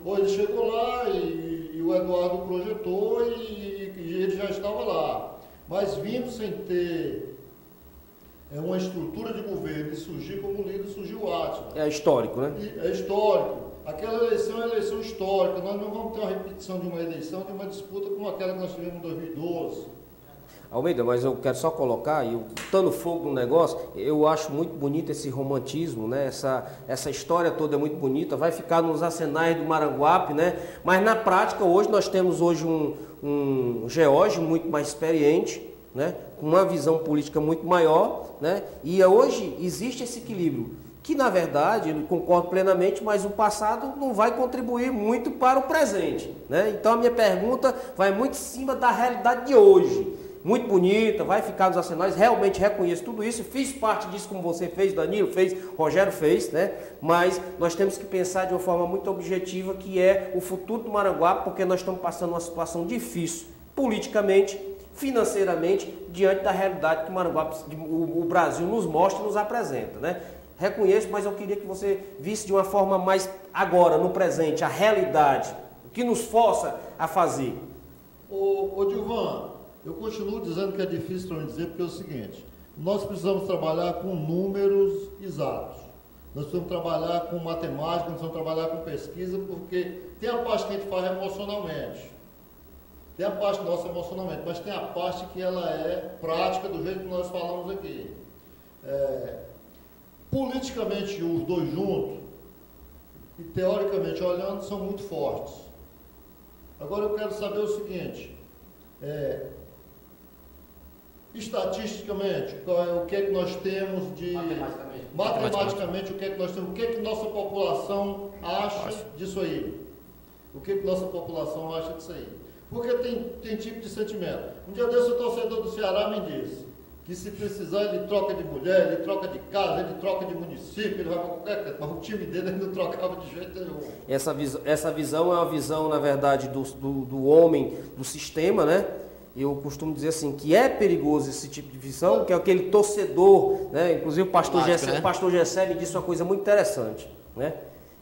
Ou ele chegou lá e o Eduardo projetou e ele já estava lá. Mas vindo sem ter uma estrutura de governo e surgir como líder, surgiu o Átila. É histórico, né? É histórico. Aquela eleição é eleição histórica. Nós não vamos ter uma repetição de uma eleição, de uma disputa como aquela que nós tivemos em 2012. Almeida, mas eu quero só colocar, e botando fogo no negócio, eu acho muito bonito esse romantismo, né? Essa história toda é muito bonita, vai ficar nos arsenais do Maranguape, né? Mas na prática, hoje, nós temos hoje um George muito mais experiente, né? Com uma visão política muito maior, né? E hoje existe esse equilíbrio, que na verdade, eu concordo plenamente, mas o passado não vai contribuir muito para o presente, né? Então a minha pergunta vai muito em cima da realidade de hoje. Muito bonita, vai ficar nos arsenais, realmente reconheço tudo isso, fiz parte disso como você fez, Danilo fez, Rogério fez, né? Mas nós temos que pensar de uma forma muito objetiva, que é o futuro do Maranguape, porque nós estamos passando uma situação difícil, politicamente, financeiramente, diante da realidade que o Brasil nos mostra e nos apresenta, né? Reconheço, mas eu queria que você visse de uma forma mais agora, no presente, a realidade, o que nos força a fazer. Ô Dilvan, eu continuo dizendo que é difícil para mim dizer, porque é o seguinte, nós precisamos trabalhar com números exatos, nós precisamos trabalhar com matemática, nós precisamos trabalhar com pesquisa, porque tem a parte que a gente faz emocionalmente, tem a parte nossa emocionalmente, mas tem a parte que ela é prática, do jeito que nós falamos aqui. Politicamente, os dois juntos, e teoricamente olhando, são muito fortes. Agora eu quero saber o seguinte, estatisticamente, o que é que nós temos de... Matematicamente, o que é que nós temos, o que é que nossa população acha disso aí? O que é que nossa população acha disso aí? Porque tem tipo de sentimento. Um dia desse o torcedor do Ceará me disse que se precisar ele troca de mulher, ele troca de casa, ele troca de município, ele vai para qualquer canto, mas o time dele ele não trocava de jeito nenhum. Essa visão é uma visão, na verdade, do homem, do sistema, né? Eu costumo dizer assim, que é perigoso esse tipo de visão, que é aquele torcedor, né? Inclusive o pastor Gessé me disse uma coisa muito interessante, né?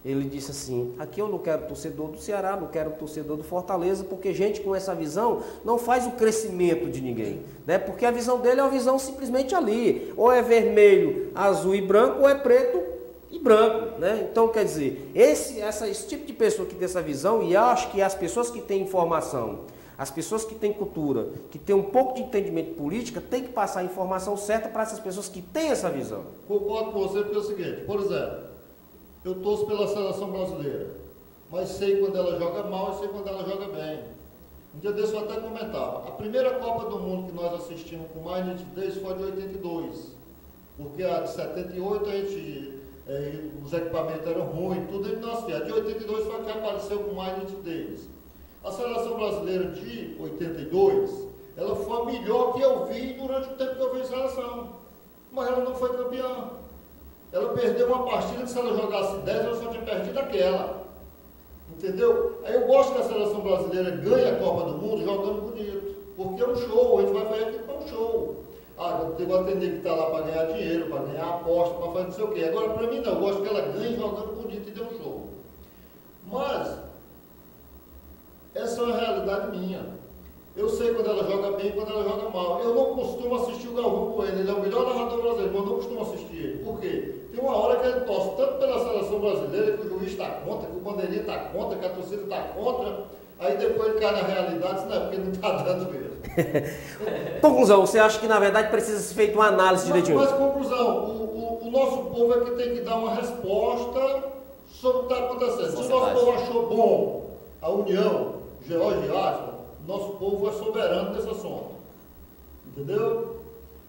Ele disse assim, aqui eu não quero torcedor do Ceará, não quero torcedor do Fortaleza, porque gente com essa visão não faz o crescimento de ninguém, né? Porque a visão dele é uma visão simplesmente ali, ou é vermelho, azul e branco, ou é preto e branco, né? Então, quer dizer, esse tipo de pessoa que tem essa visão, e acho que as pessoas que têm informação, as pessoas que têm cultura, que têm um pouco de entendimento política, têm que passar a informação certa para essas pessoas que têm essa visão. Concordo com você, porque é o seguinte, por exemplo, eu torço pela seleção brasileira, mas sei quando ela joga mal e sei quando ela joga bem. Um dia desse eu até comentava, a primeira Copa do Mundo que nós assistimos com mais nitidez foi a de 82, porque a de 78 os equipamentos eram ruins, tudo, e nós a de 82 foi a que apareceu com mais nitidez. A seleção brasileira de 82, ela foi a melhor que eu vi durante o tempo que eu vi seleção, mas ela não foi campeã. Ela perdeu uma partida que se ela jogasse 10, ela só tinha perdido aquela. Entendeu? Aí eu gosto que a seleção brasileira ganhe a Copa do Mundo jogando bonito. Porque é um show, a gente vai fazer aquilo para um show. Eu tenho que atender que está lá para ganhar dinheiro, para ganhar aposta, para fazer não sei o quê. Agora, para mim não, eu gosto que ela ganhe jogando bonito e dê um show. Mas, essa é uma realidade minha. Eu sei quando ela joga bem e quando ela joga mal. Eu não costumo assistir o Galvão Bueno, ele é o melhor narrador brasileiro, mas eu não costumo assistir ele. Por quê? Tem uma hora que ele torce tanto pela seleção brasileira, que o juiz está contra, que o bandeirinha está contra, que a torcida está contra, aí depois ele cai na realidade, não é porque não está dando mesmo. Conclusão, você acha que na verdade precisa ser feita uma análise direitinho? Mas conclusão, o nosso povo é que tem que dar uma resposta sobre o que está acontecendo. Se o nosso povo achou bom a união, George e Átila, nosso povo é soberano nesse assunto. Entendeu?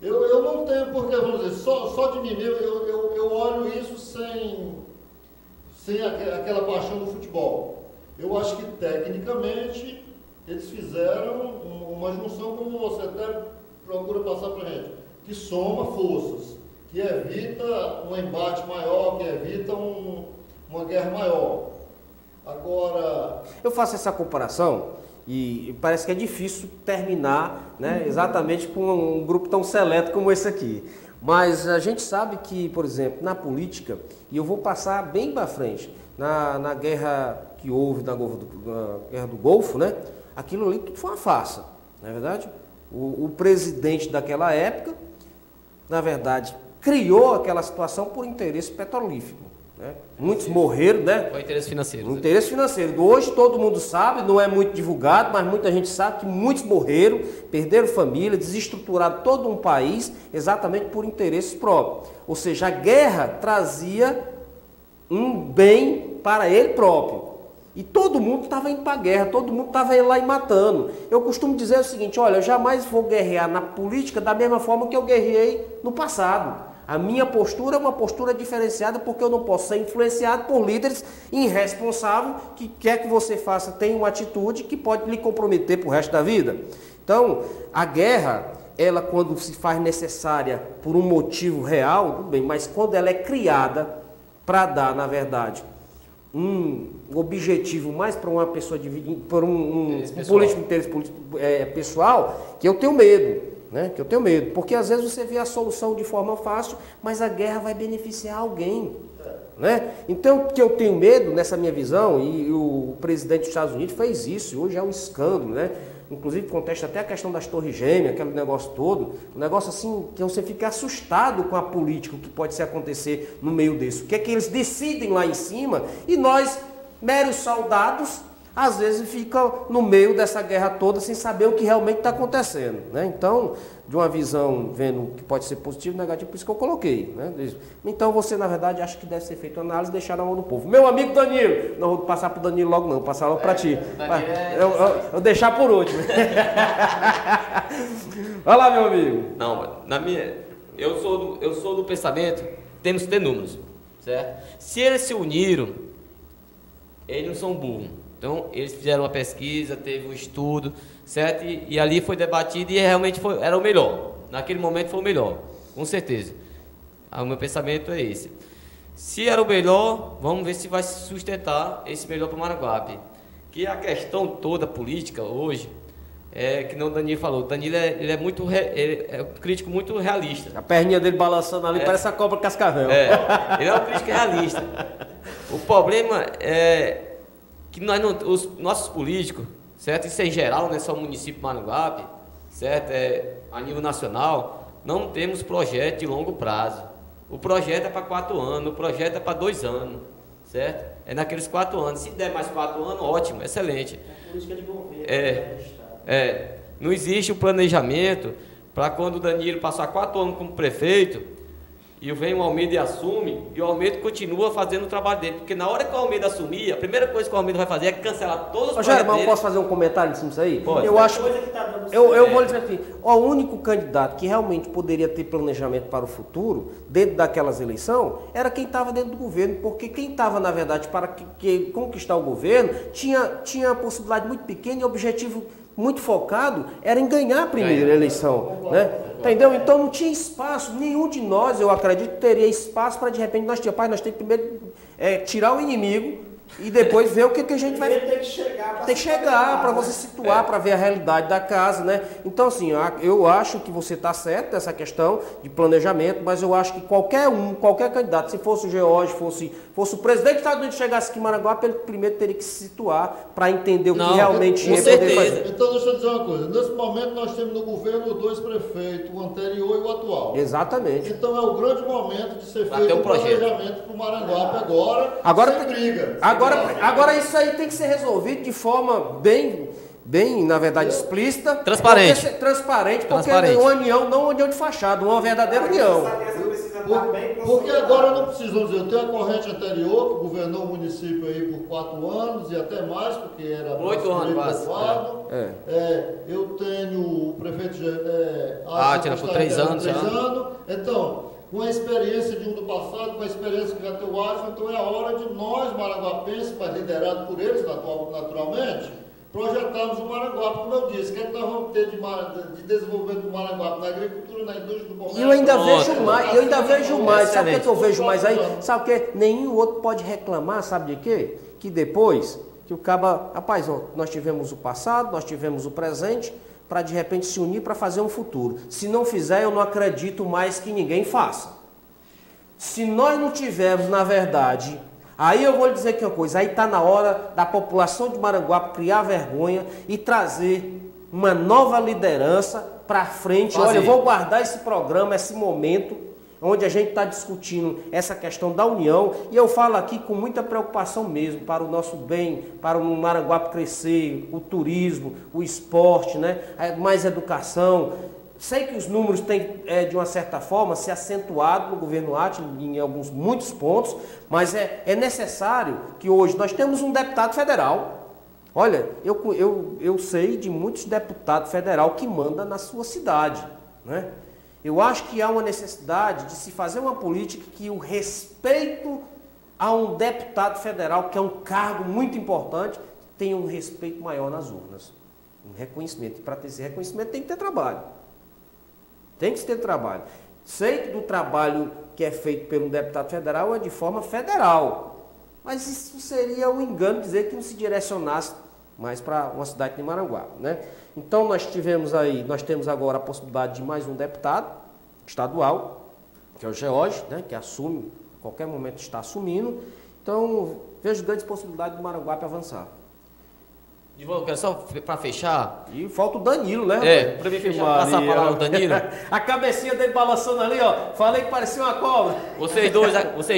Eu não tenho porque, vamos dizer, só de mim mesmo, eu olho isso sem aquela paixão do futebol. Eu acho que, tecnicamente, eles fizeram uma junção, como você até procura passar para a gente, que soma forças, que evita um embate maior, que evita uma guerra maior. Agora... Eu faço essa comparação e parece que é difícil terminar, né, exatamente com um grupo tão seleto como esse aqui. Mas a gente sabe que, por exemplo, na política, e eu vou passar bem para frente, na guerra que houve, na guerra do Golfo, né, aquilo ali tudo foi uma farsa, não é verdade? O presidente daquela época, na verdade, criou aquela situação por interesse petrolífero. Né? Muitos morreram, né? Foi interesse financeiro. O interesse financeiro. Hoje todo mundo sabe, não é muito divulgado, mas muita gente sabe que muitos morreram, perderam família, desestruturaram todo um país exatamente por interesses próprios. Ou seja, a guerra trazia um bem para ele próprio. E todo mundo estava indo para a guerra, todo mundo estava lá e matando. Eu costumo dizer o seguinte, olha, eu jamais vou guerrear na política da mesma forma que eu guerreei no passado. A minha postura é uma postura diferenciada porque eu não posso ser influenciado por líderes irresponsáveis que quer que você faça, tem uma atitude que pode lhe comprometer para o resto da vida. Então, a guerra, ela quando se faz necessária por um motivo real, tudo bem, mas quando ela é criada para dar, na verdade, um objetivo mais para uma pessoa, para um político, interesse político pessoal, que eu tenho medo. Né? Que eu tenho medo, porque às vezes você vê a solução de forma fácil, mas a guerra vai beneficiar alguém. Né? Então, o que eu tenho medo nessa minha visão, e o presidente dos Estados Unidos fez isso, hoje é um escândalo, né? Inclusive contesta até a questão das torres gêmeas, aquele negócio todo, um negócio assim que você fica assustado com a política, o que pode acontecer no meio disso. O que é que eles decidem lá em cima e nós, meros soldados, às vezes fica no meio dessa guerra toda sem saber o que realmente está acontecendo. Né? Então, de uma visão vendo o que pode ser positivo e negativo, por isso que eu coloquei. Né? Então, você, na verdade, acha que deve ser feita uma análise e deixar na mão do povo. Meu amigo Danilo, não vou passar para o Danilo logo não, vou passar logo para ti. Eu vou deixar por último. Olha lá, meu amigo. Não, eu sou do pensamento, temos que ter números, certo? Se eles se uniram, eles não são burros. Então, eles fizeram uma pesquisa, teve um estudo, certo? E ali foi debatido e realmente era o melhor. Naquele momento foi o melhor, com certeza. O meu pensamento é esse. Se era o melhor, vamos ver se vai se sustentar esse melhor para o Maranguape. Que a questão toda política hoje, que não o Danilo falou, o Danilo ele é um crítico muito realista. A perninha dele balançando ali parece a cobra cascavel. Ele é um crítico realista. O problema é que os nossos políticos, certo? Isso é em geral, não é só o município de Maranguape, certo? A nível nacional, não temos projeto de longo prazo. O projeto é para 4 anos, o projeto é para 2 anos, certo? É naqueles 4 anos. Se der mais 4 anos, ótimo, excelente. É política de governo. Não existe o planejamento para quando o Danilo passar 4 anos como prefeito, e vem o Almeida e assume, e o Almeida continua fazendo o trabalho dele. Porque na hora que o Almeida assumir, a primeira coisa que o Almeida vai fazer é cancelar todos os projetos dele. Mas posso fazer um comentário em cima disso aí? Pode. Eu acho. Tá Eu vou dizer assim, o único candidato que realmente poderia ter planejamento para o futuro, dentro daquelas eleições, era quem estava dentro do governo. Porque quem estava, na verdade, para conquistar o governo, tinha possibilidade muito pequena e objetivo muito focado era em ganhar a primeira eleição, né? Entendeu? Então não tinha espaço, nenhum de nós, eu acredito, teria espaço para de repente nós temos que primeiro tirar o inimigo e depois ver o que a gente vai... Tem que chegar para você situar, para ver a realidade da casa, né? Então, assim, eu acho que você está certo nessa questão de planejamento, mas eu acho que qualquer candidato, se fosse o George, fosse o presidente dos Estados Unidos chegasse aqui em Maranguape, ele primeiro teria que se situar para entender o que realmente ia poder fazer. Então, deixa eu dizer uma coisa. Nesse momento, nós temos no governo 2 prefeitos, o anterior e o atual. Exatamente. Então, é o grande momento de ser feito um planejamento para o Maranguape agora sem briga. Agora isso aí tem que ser resolvido de forma bem, na verdade, explícita. Transparente. Porque é uma união, não uma união de fachada, uma verdadeira união. Porque agora não precisamos dizer, eu tenho a corrente anterior, que governou o município aí por 4 anos e até mais, porque era 8 anos quase. Eu tenho o prefeito Átila por 3 anos já. Então, com a experiência de um do passado, com a experiência que já tem o Átila, então é a hora de nós, maranguapenses, mas liderado por eles naturalmente, projetamos o Maranguape, como eu disse, o que é que nós vamos ter de desenvolvimento do Maranguape na agricultura, na indústria do comércio. E eu ainda vejo mais, sabe o que eu vejo mais aí? Excelente. Sabe o que? Nenhum outro pode reclamar, sabe de quê? Que depois, que o caba, rapaz, ó, nós tivemos o passado, nós tivemos o presente, para de repente se unir para fazer um futuro. Se não fizer, eu não acredito mais que ninguém faça. Se nós não tivermos, na verdade, aí eu vou lhe dizer que uma coisa, aí está na hora da população de Maranguape criar vergonha e trazer uma nova liderança para frente. Olha, eu vou guardar esse programa, esse momento, onde a gente está discutindo essa questão da união, e eu falo aqui com muita preocupação mesmo, para o nosso bem, para o Maranguape crescer, o turismo, o esporte, né? Mais educação. Sei que os números têm, de uma certa forma, se acentuado no governo Átila em muitos pontos, mas é necessário que hoje nós temos um deputado federal. Olha, eu sei de muitos deputados federais que mandam na sua cidade, né? Eu acho que há uma necessidade de se fazer uma política que o respeito a um deputado federal, que é um cargo muito importante, tenha um respeito maior nas urnas. Um reconhecimento. E para ter esse reconhecimento tem que ter trabalho. Tem que ter trabalho. Sei que do trabalho que é feito pelo deputado federal é de forma federal. Mas isso seria um engano dizer que não se direcionasse mais para uma cidade de Maranguape, né? Então nós temos agora a possibilidade de mais um deputado estadual, que é o George, né, que assume, a qualquer momento está assumindo. Então vejo grandes possibilidades do Maranguape avançar. Eu quero só para fechar. E falta o Danilo, né? Para mim fechar, passar a palavra ao Danilo. A cabecinha dele balançando ali, ó. Falei que parecia uma cobra. Vocês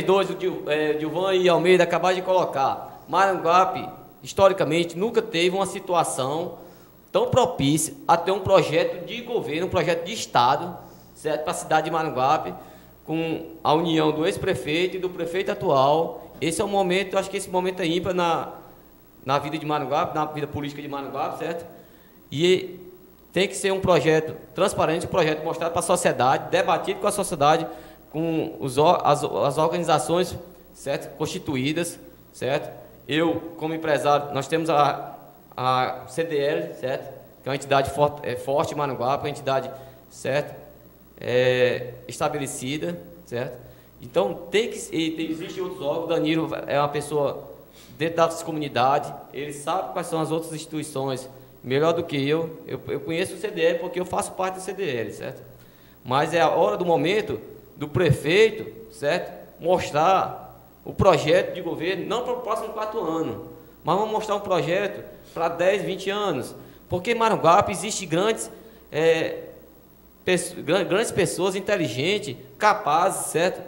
dois, o Dilvan e Almeida, acabaram de colocar. Maranguape, historicamente, nunca teve uma situação tão propícia a ter um projeto de governo, um projeto de Estado, certo? Para a cidade de Maranguape, com a união do ex-prefeito e do prefeito atual. Esse é o momento, eu acho que esse momento é ímpar na vida de Maranguape, na vida política de Maranguape, certo? E tem que ser um projeto transparente, um projeto mostrado para a sociedade, debatido com a sociedade, com as organizações, certo? Constituídas, certo? Eu, como empresário, nós temos a CDL, certo? Que é uma entidade forte em Maranguape, uma entidade, certo? Estabelecida, certo? Então, existem outros órgãos. O Danilo é uma pessoa dentro da comunidade, ele sabe quais são as outras instituições melhor do que eu. Eu conheço o CDL porque eu faço parte do CDL, certo? Mas é a hora do momento do prefeito, certo? Mostrar o projeto de governo, não para os próximos 4 anos, mas vamos mostrar um projeto para 10, 20 anos. Porque em Maranguape existem grandes pessoas inteligentes, capazes, certo?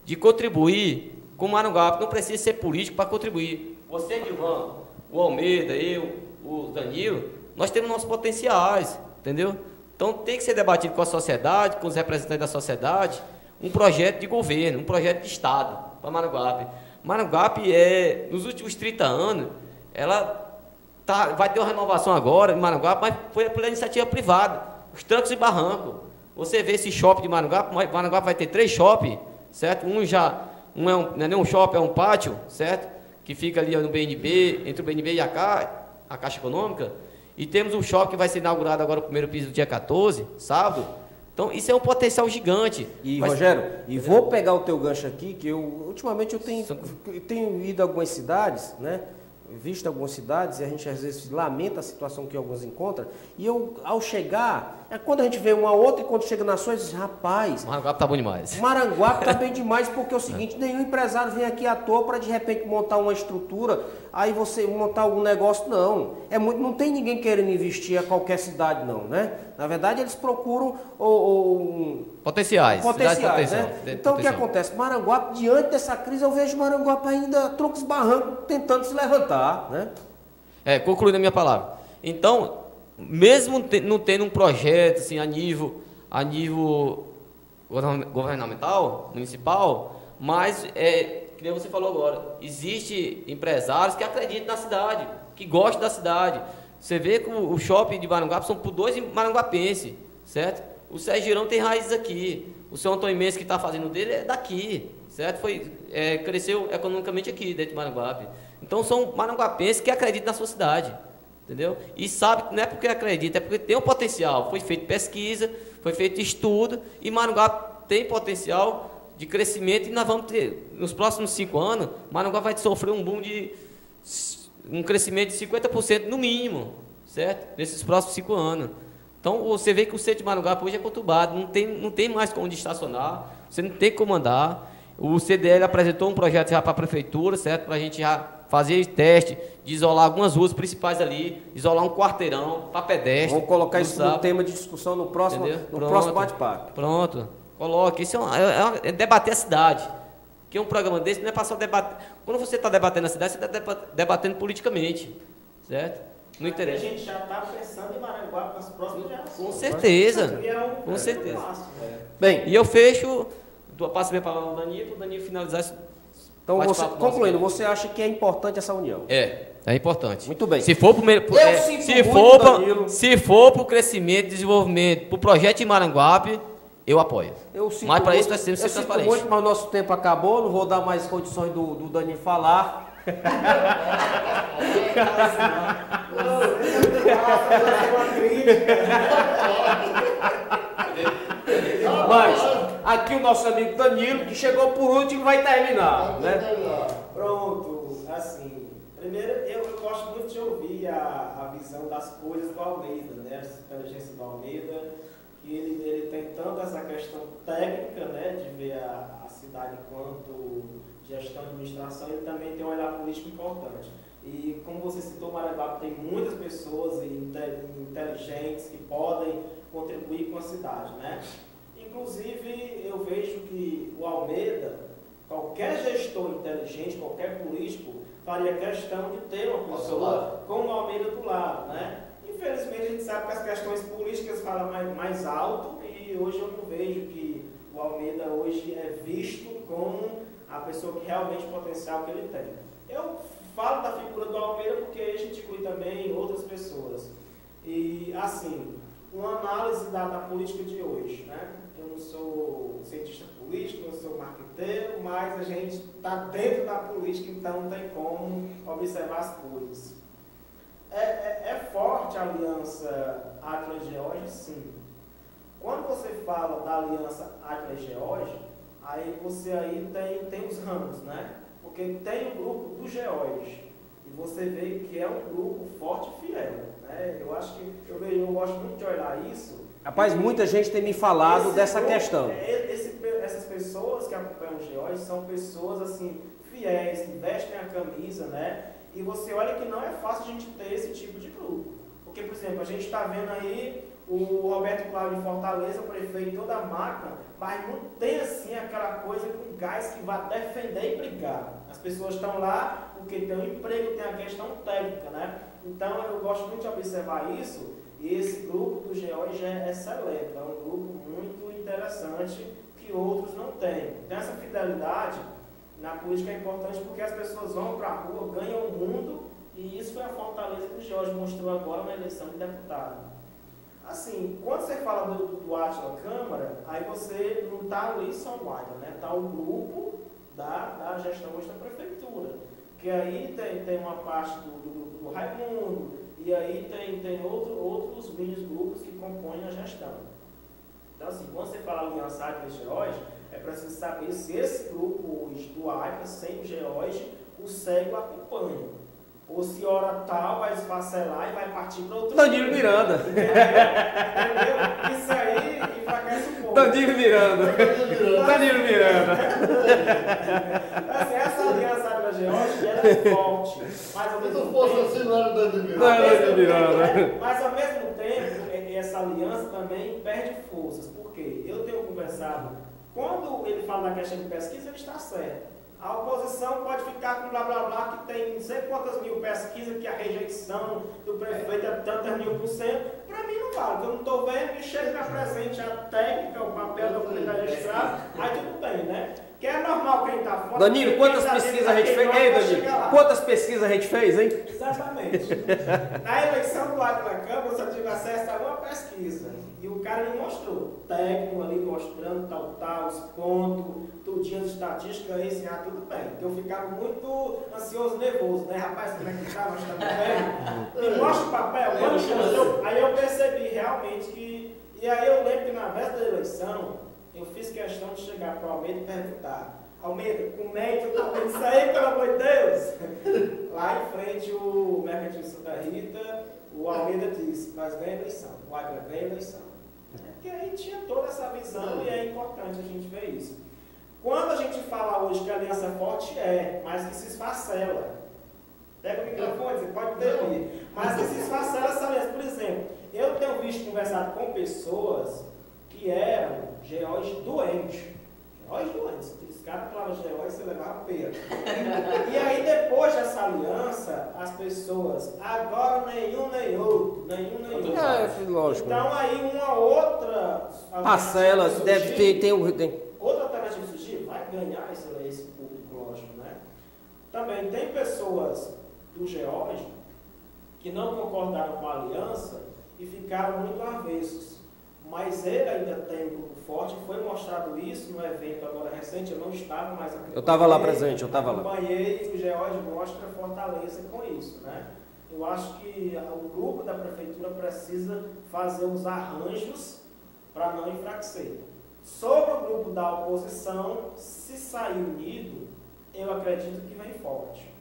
De contribuir com Maranguape. Não precisa ser político para contribuir. Você, Dilvan, o Almeida, eu, o Danilo, nós temos nossos potenciais, entendeu? Então tem que ser debatido com a sociedade, com os representantes da sociedade, um projeto de governo, um projeto de Estado para Maranguape. Maranguape, nos últimos 30 anos, ela vai ter uma renovação agora em Maranguape, mas foi pela iniciativa privada, os trancos e barrancos. Você vê esse shopping de Maranguape, Maranguape vai ter 3 shoppings, certo? Não é nem um shopping, é um pátio, certo? Que fica ali no BNB, entre o BNB e a Caixa Econômica. E temos um shopping que vai ser inaugurado agora, o primeiro piso, do dia 14, sábado. Então, isso é um potencial gigante. E, Rogério, vou pegar o teu gancho aqui, que ultimamente eu tenho ido a algumas cidades, né? Visto algumas cidades, e a gente às vezes lamenta a situação que alguns encontram, e eu, ao chegar, quando a gente vê uma outra, e quando chega nas suas, diz, rapaz... Maranguape tá bom demais. Maranguape tá bem demais, porque é o seguinte, nenhum empresário vem aqui à toa para de repente montar uma estrutura, aí você montar algum negócio, não. Não tem ninguém querendo investir a qualquer cidade, não, né? Na verdade, eles procuram potenciais, né? Então, o que acontece? Maranguape, diante dessa crise, eu vejo Maranguape ainda troncos e barrancos tentando se levantar, né? Concluindo a minha palavra. Então, mesmo não tendo um projeto assim, a nível governamental, municipal, mas, que nem você falou agora, existe empresários que acreditam na cidade, que gostam da cidade. Você vê que o shopping de Maranguape são por 2 maranguapenses, certo? O Sérgio Girão tem raízes aqui. O seu Antônio Mendes, que está fazendo dele, é daqui, certo? Cresceu economicamente aqui, dentro de Maranguape. Então, são maranguapenses que acreditam na sua cidade, entendeu? E sabe, não é porque acredita, é porque tem um potencial. Foi feita pesquisa, foi feito estudo, e Maranguape tem potencial de crescimento, e nós vamos ter, nos próximos 5 anos, Maranguape vai sofrer um boom um crescimento de 50% no mínimo, certo? Nesses próximos 5 anos. Então, você vê que o centro de Maranguape hoje é conturbado, não tem mais onde estacionar, você não tem como andar. O CDL apresentou um projeto já para a prefeitura, certo? Para a gente já fazer teste de isolar algumas ruas principais ali, isolar um quarteirão para pedestre. Vamos colocar isso no tema de discussão no próximo bate-papo. Pronto, coloque. Isso é debater a cidade. Que um programa desse não é para só debater. Quando você está debatendo a cidade, você está debatendo politicamente, certo? Não interessa. A gente já está pensando em Maranguape nas próximas gerações. Com certeza. Com certeza. Bem, e eu fecho, passo a minha palavra ao Danilo, para o Danilo finalizar isso. Então, concluindo, você acha que é importante essa união? É importante. Muito bem. Se for para o crescimento, desenvolvimento, para o projeto de Maranguape, eu apoio. Mas para isso nós temos que ser transparentes. Muito, mas o nosso tempo acabou, não vou dar mais condições do Danilo falar. Mas aqui o nosso amigo Danilo, que chegou por último, vai terminar, né? Pronto, assim, primeiro eu gosto muito de ouvir a visão das coisas do Almeida, né? A inteligência do Almeida, que ele tem tanto essa questão técnica, né, de ver a cidade quanto gestão e administração, ele também tem um olhar político importante. E como você citou, Maranguape tem muitas pessoas inteligentes que podem contribuir com a cidade, né? Inclusive, eu vejo que o Almeida, qualquer gestor inteligente, qualquer político, faria questão de ter uma pessoa como o Almeida do lado, né? Infelizmente, a gente sabe que as questões políticas falam mais alto, e hoje eu não vejo que o Almeida hoje é visto como a pessoa que realmente o potencial que ele tem. Eu falo da figura do Almeida porque a gente inclui também outras pessoas. E, assim, uma análise da política de hoje, né? Eu não sou cientista político, não sou marqueteiro, mas a gente está dentro da política, então não tem como observar as coisas. É forte a aliança Acre-Geórgia, sim. Quando você fala da aliança Acre-Geórgia, aí você tem os ramos, né? Porque tem o grupo do Geórgia, e você vê que é um grupo forte e fiel, né? Eu acho que, eu gosto muito de olhar isso. Rapaz, muita gente tem me falado dessa questão. Essas pessoas que acompanham o Geórgia são pessoas, assim, fiéis, que vestem a camisa, né? E você olha que não é fácil a gente ter esse tipo de grupo. Porque, por exemplo, a gente está vendo aí o Roberto Cláudio de Fortaleza, o prefeito, toda a máquina, mas não tem assim aquela coisa com gás que vai defender e brigar. As pessoas estão lá porque tem um emprego, tem a questão técnica, né? Então eu gosto muito de observar isso, e esse grupo do Geórgia é excelente, é um grupo muito interessante que outros não têm. Então essa fidelidade na política é importante porque as pessoas vão para a rua, ganham o mundo, e isso foi a fortaleza que o Geórgia mostrou agora na eleição de deputado. Assim, quando você fala do Átila Câmara, aí você não está ali só no Átila, né? Está o grupo da gestão hoje da prefeitura. Que aí tem uma parte do Raimundo, e aí tem outros mini grupos que compõem a gestão. Então, assim, quando você fala aliança Acre-Geórgia, é para você saber se esse grupo hoje do Acre, sem o Geórgia, o cego acompanha. Ou se hora tal vai esfacelar e vai partir para outro. Danilo Miranda. Entendeu? Isso aí enfraquece um pouco. Danilo Miranda. Danilo Miranda. Assim, essa aliança Acre-Geórgia é forte. Mas ao mesmo tempo, não era Danilo Miranda. Mas ao mesmo tempo, essa aliança também perde forças. Por quê? Eu tenho conversado, quando ele fala da questão de pesquisa, ele está certo. A oposição pode ficar com blá blá blá, que tem não sei quantas mil pesquisas, que a rejeição do prefeito é tantas 1000%. Para mim não vale, porque eu não estou vendo, e chega na presente a técnica, o papel da comunidade registrada, aí tudo bem, né? Que é normal quem está fora. Danilo, quantas pesquisas a gente fez? Ei, Danilo, quantas pesquisas a gente fez, hein? Exatamente. Na eleição do lado da Câmara, eu só tive acesso a uma pesquisa e o cara me mostrou, técnico ali mostrando tal, os pontos, tudinho de estatística, isso, tudo bem. Porque eu ficava muito ansioso, nervoso, né? Rapaz, como é que tá? Nós estamos bem. Me mostra o papel. Aí eu percebi realmente que... E aí eu lembro que na véspera da eleição, eu fiz questão de chegar para o Almeida e perguntar: Almeida, como é que eu estou vendo isso aí, pelo amor de Deus? Lá em frente, o mercantil Santa Rita, o Almeida disse: nós ganhamos eleição, o Agra ganha eleição. Porque aí tinha toda essa visão e é importante a gente ver isso. Quando a gente fala hoje que a aliança forte mas que se esfacela. Pega o microfone, você pode ter ali. Mas que se esfacela essa aliança. Por exemplo, eu tenho visto conversado com pessoas que eram geóis doentes. Geóis doentes. Os caras falavam geóis, você levava pera. E aí depois dessa aliança, as pessoas, agora nenhum nem outro. Lógico. Então aí uma outra parcela deve ter, tem. Outra alternativa surgir, vai ganhar esse público, lógico, né? Também tem pessoas do GEOS que não concordaram com a aliança e ficaram muito avessos. Mas ele ainda tem um grupo forte, foi mostrado isso no evento agora recente, eu não estava, mas eu estava lá presente, eu estava lá. Acompanhei e o GEOS mostra fortaleza com isso, né? Eu acho que o grupo da prefeitura precisa fazer os arranjos para não enfraquecer. Sobre o grupo da oposição, se sair unido, eu acredito que vem forte.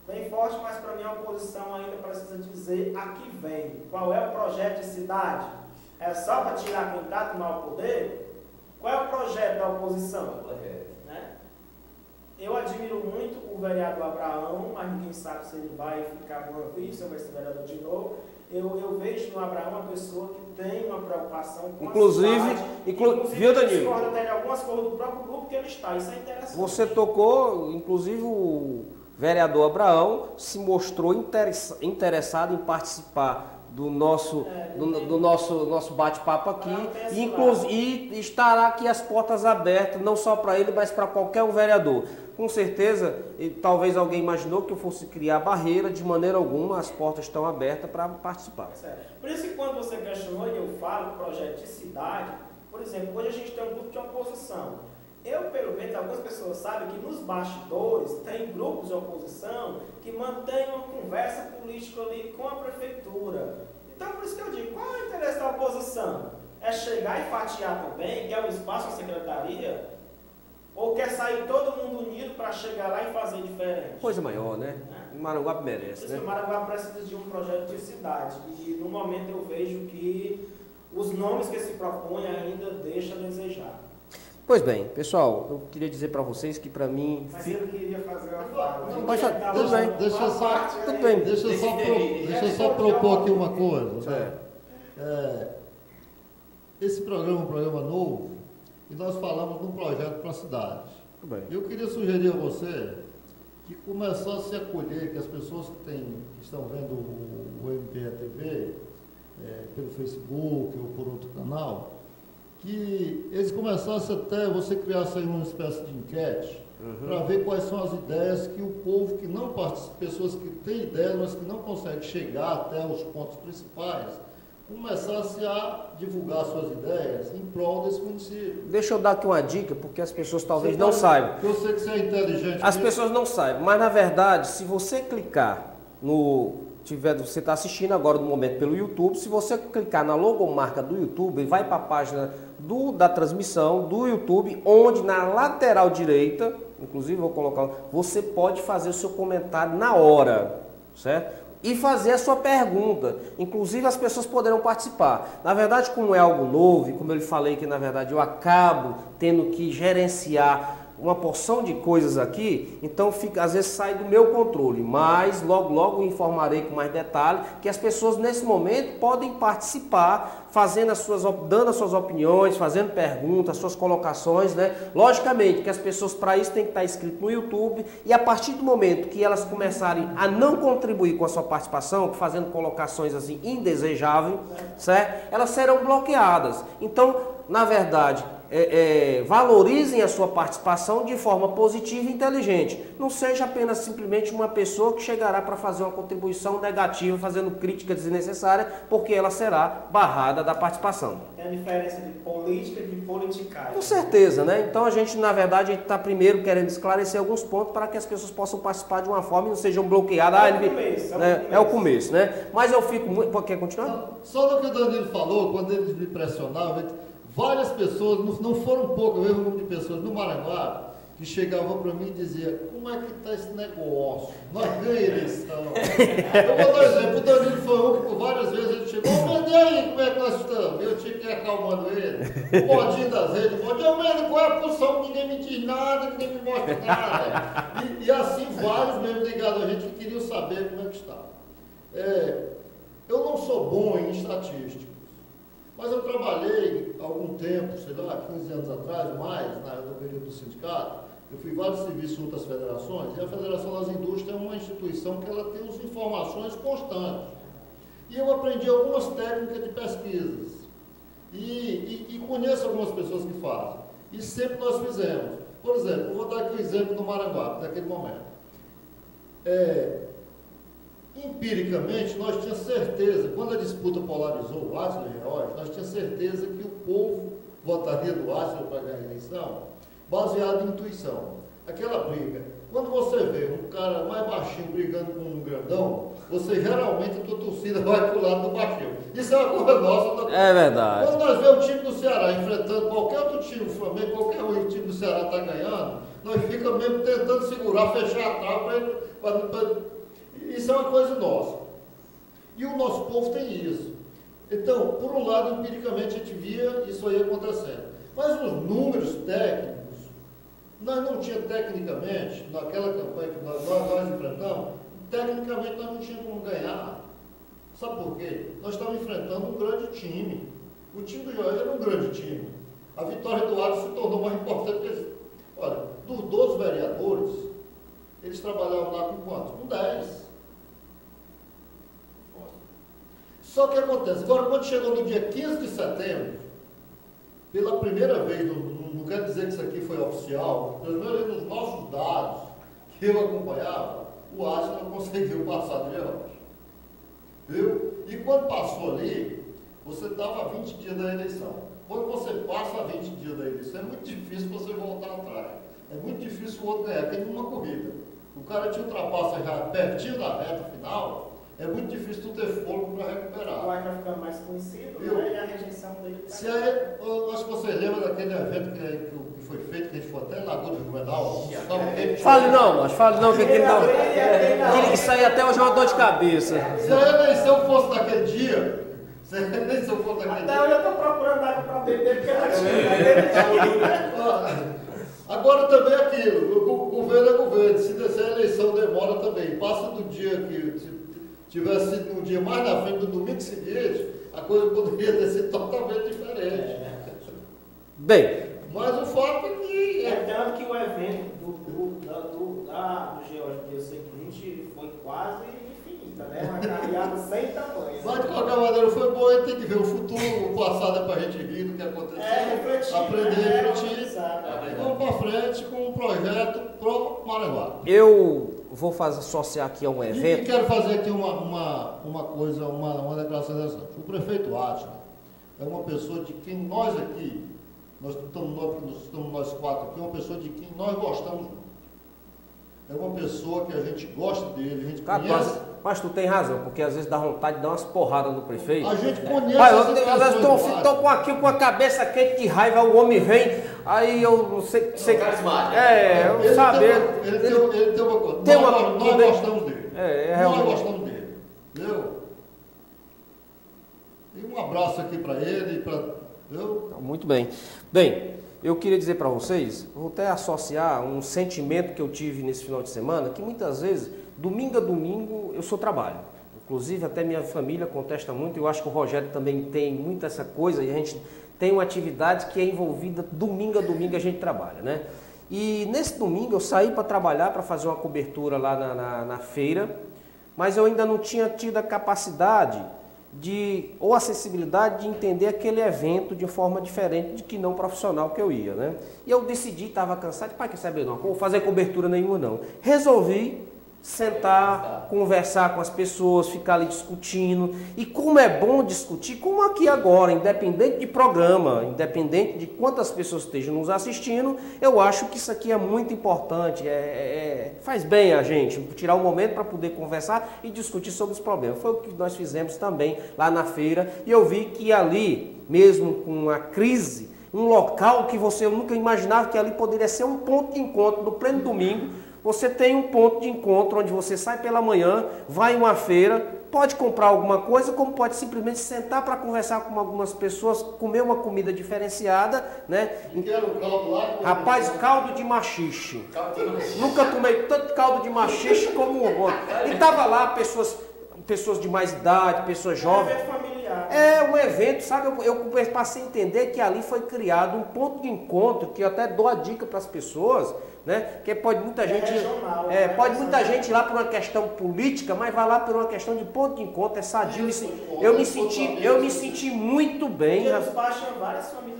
Vem forte, mas para mim a oposição ainda precisa dizer a que vem. Qual é o projeto de cidade? É só para tirar quem está, tomar o poder? Qual é o projeto da oposição? Né? Eu admiro muito o vereador Abraão, mas ninguém sabe se ele vai ficar com uma vice ou vai ser vereador de novo. Eu vejo no Abraão uma pessoa que tem uma preocupação com a cidade. Viu, Danilo? Discorda até de algumas coisas do próprio grupo que ele está. Isso é interessante. Você tocou, inclusive o vereador Abraão se mostrou interessado em participar do nosso bate-papo aqui e estará aqui as portas abertas, não só para ele, mas para qualquer um vereador. Com certeza, talvez alguém imaginou que eu fosse criar barreira, de maneira alguma, as portas estão abertas para participar. Por isso que quando você questionou e eu falo projeto de cidade, por exemplo, hoje a gente tem um grupo de oposição. Eu, pelo menos, algumas pessoas sabem que nos bastidores tem grupos de oposição que mantêm uma conversa política ali com a prefeitura. Então, por isso que eu digo, qual é o interesse da oposição? É chegar e fatiar também, quer um espaço na secretaria? Ou quer sair todo mundo unido para chegar lá e fazer diferente? Coisa maior, né? Maranguape merece, né? O Maranguape precisa de um projeto de cidade. E, no momento, eu vejo que os nomes que se propõem ainda deixam a desejar. Pois bem, pessoal, eu queria dizer para vocês que para mim... Mas eu queria fazer uma fala. Deixa eu só propor aqui uma coisa. Esse programa é um programa novo e nós falamos de um projeto para a cidade. Eu queria sugerir a você que começasse a acolher, que as pessoas que estão vendo o MPA-TV, pelo Facebook ou por outro canal, que eles começassem até, você criasse aí uma espécie de enquete, para ver quais são as ideias que o povo que não participa, pessoas que têm ideias, mas que não conseguem chegar até os pontos principais, começasse a divulgar suas ideias em prol desse município. Deixa eu dar aqui uma dica, porque as pessoas talvez não saibam. Eu sei que você é inteligente. As pessoas não saibam, mas na verdade, se você clicar no... Você está assistindo agora no momento pelo YouTube, se você clicar na logomarca do YouTube, vai para a página da transmissão do YouTube, onde na lateral direita, inclusive vou colocar, você pode fazer o seu comentário na hora, certo? E fazer a sua pergunta. Inclusive as pessoas poderão participar. Na verdade, como é algo novo, e como eu lhe falei que na verdade eu acabo tendo que gerenciar uma porção de coisas aqui, então às vezes sai do meu controle, mas logo informarei com mais detalhe que as pessoas nesse momento podem participar, dando as suas opiniões, fazendo perguntas, suas colocações, né? Logicamente que as pessoas para isso têm que estar inscritas no YouTube e a partir do momento que elas começarem a não contribuir com a sua participação, fazendo colocações assim indesejáveis, certo? Elas serão bloqueadas. Então, na verdade, valorizem a sua participação de forma positiva e inteligente. Não seja apenas simplesmente uma pessoa que chegará para fazer uma contribuição negativa, fazendo crítica desnecessária, porque ela será barrada da participação. Tem a diferença de política e de politicagem. Com certeza, né? Então a gente, na verdade, está primeiro querendo esclarecer alguns pontos para que as pessoas possam participar de uma forma e não sejam bloqueadas. É o começo, né? Mas eu fico muito... Quer continuar? Só no que o Danilo falou, quando eles me pressionavam, várias pessoas, não foram poucas, eu número de pessoas no Maranguá, que chegavam para mim e diziam, como é que está esse negócio? Nós ganhamos eleição. Eu vou dar um exemplo, o Danilo foi um que por várias vezes ele chegou, mas e aí, como é que nós estamos? Eu tinha que ir acalmando ele, o bodinho das redes, o bodinho, qual é a posição? Ninguém me diz nada, ninguém me mostra nada. E assim vários mesmo ligados a gente que queriam saber como é que está. Eu não sou bom em estatísticas, mas eu trabalhei há algum tempo, sei lá, 15 anos atrás, mais, no período do sindicato, eu fui em vários serviços em outras federações, e a Federação das Indústrias é uma instituição que ela tem as informações constantes. E eu aprendi algumas técnicas de pesquisas, e conheço algumas pessoas que fazem, e sempre nós fizemos. Por exemplo, eu vou dar aqui um exemplo do Maranguá, daquele momento. Empiricamente, nós tínhamos certeza, quando a disputa polarizou o Átila e Reós, nós tínhamos certeza que o povo votaria do Átila para ganhar a eleição, baseado em intuição. Aquela briga, quando você vê um cara mais baixinho brigando com um grandão, você geralmente a tua torcida vai para o lado do baixinho. Isso é uma coisa nossa. É verdade. Quando nós vemos o time do Ceará enfrentando qualquer outro time, o Flamengo, qualquer outro time do Ceará está ganhando, nós ficamos mesmo tentando segurar, fechar a trava para isso é uma coisa nossa. E o nosso povo tem isso. Então, por um lado, empiricamente, a gente via isso aí acontecendo. Mas os números técnicos, nós não tínhamos tecnicamente, naquela campanha que nós enfrentamos, tecnicamente nós não tínhamos como ganhar. Sabe por quê? Nós estávamos enfrentando um grande time. O time do Joel era um grande time. A vitória do Átila se tornou mais importante que eles. Olha, dos 12 vereadores, eles trabalhavam lá com quantos? Com 10. Só que acontece, agora quando chegou no dia 15 de setembro, pela primeira vez, não quero dizer que isso aqui foi oficial, pelo menos nos nossos dados que eu acompanhava, o Átila não conseguiu passar de Reós. Viu? E quando passou ali, você estava a 20 dias da eleição. Quando você passa a 20 dias da eleição, é muito difícil você voltar atrás. É muito difícil o outro ganhar, tem uma corrida. O cara te ultrapassa já pertinho da reta final, é muito difícil tu ter fôlego para recuperar. O ar vai ficando mais conhecido, né? E a rejeição dele Se aí, eu acho que vocês lembram daquele evento que foi feito, que a gente foi até em Lagoa de Juvenal. Fale não, que aquele não. Isso aí até hoje é uma dor de cabeça. Se a eleição fosse naquele dia, se a eleição fosse naquele dia. Até hoje eu estou procurando água para beber, porque eu não Agora também é aquilo, o governo é governo, se a eleição demora também, passa do dia que tivesse sido um dia mais na frente do domingo seguinte, a coisa poderia ter sido totalmente diferente. Bem, mas o fato é que... tanto que o evento do Geórgia no dia seguinte foi quase infinita, né? Uma carreada sem tamanho. Mas de qualquer maneira foi bom, a gente tem que ver o futuro, o passado é para a gente rir do que aconteceu, refletir, aprender a refletir, e vamos para frente com um projeto pro Maranguá. Eu vou associar aqui a um evento. E quero fazer aqui uma coisa, uma declaração interessante. O prefeito Átila é uma pessoa de quem nós aqui, nós estamos nós quatro aqui, é uma pessoa de quem nós gostamos muito. É uma pessoa que a gente gosta dele, a gente conhece. Mas tu tem razão, porque às vezes dá vontade de dar umas porradas no prefeito. A gente conhece eu estou com aqui com a cabeça quente de raiva, o homem vem, aí eu não sei... eu saber... Ele tem uma coisa, nós gostamos dele. Nós gostamos dele, entendeu? E um abraço aqui para ele, Muito bem. Bem, eu queria dizer para vocês, vou até associar um sentimento que eu tive nesse final de semana, que muitas vezes, domingo a domingo, eu sou trabalho. Inclusive, até minha família contesta muito, eu acho que o Rogério também tem muito essa coisa, e a gente tem uma atividade que é envolvida, domingo a domingo a gente trabalha, né? E nesse domingo eu saí para trabalhar, para fazer uma cobertura lá na feira, mas eu ainda não tinha tido a capacidade ou a sensibilidade de entender aquele evento de forma diferente de que não profissional que eu ia, né? E eu decidi, estava cansado, pai, quer saber, não vou fazer cobertura nenhuma não. Resolvi sentar, conversar com as pessoas, ficar ali discutindo. E como é bom discutir, como aqui agora, independente de programa, independente de quantas pessoas estejam nos assistindo, eu acho que isso aqui é muito importante, faz bem a gente tirar um momento para poder conversar e discutir sobre os problemas. Foi o que nós fizemos também lá na feira, e eu vi que ali, mesmo com a crise, um local que eu nunca imaginava que ali poderia ser um ponto de encontro no pleno domingo. Você tem um ponto de encontro onde você sai pela manhã, vai em uma feira, pode comprar alguma coisa, como pode simplesmente sentar para conversar com algumas pessoas, comer uma comida diferenciada, né? Rapaz, caldo de maxixe. Nunca tomei tanto caldo de maxixe como ontem. E tava lá pessoas de mais idade, pessoas jovens. É um evento, sabe? Eu passei a entender que ali foi criado um ponto de encontro, que eu até dou a dica para as pessoas, né? Que pode muita gente, pode muita gente ir lá por uma questão política, mas vai lá por uma questão de ponto de encontro, é sadio. Eu me senti muito bem.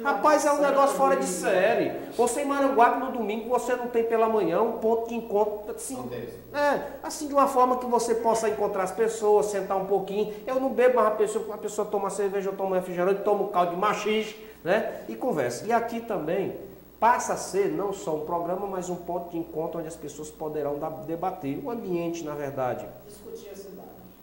Rapaz, é um negócio fora de série. Você em Maranguape no domingo, você não tem pela manhã um ponto de encontro assim de uma forma que você possa encontrar as pessoas, sentar um pouquinho. Eu não bebo, mas a pessoa toma cerveja, eu tomo refrigerante, tomo caldo de maxixe, né? E conversa. E aqui também passa a ser não só um programa, mas um ponto de encontro onde as pessoas poderão debater o ambiente, na verdade.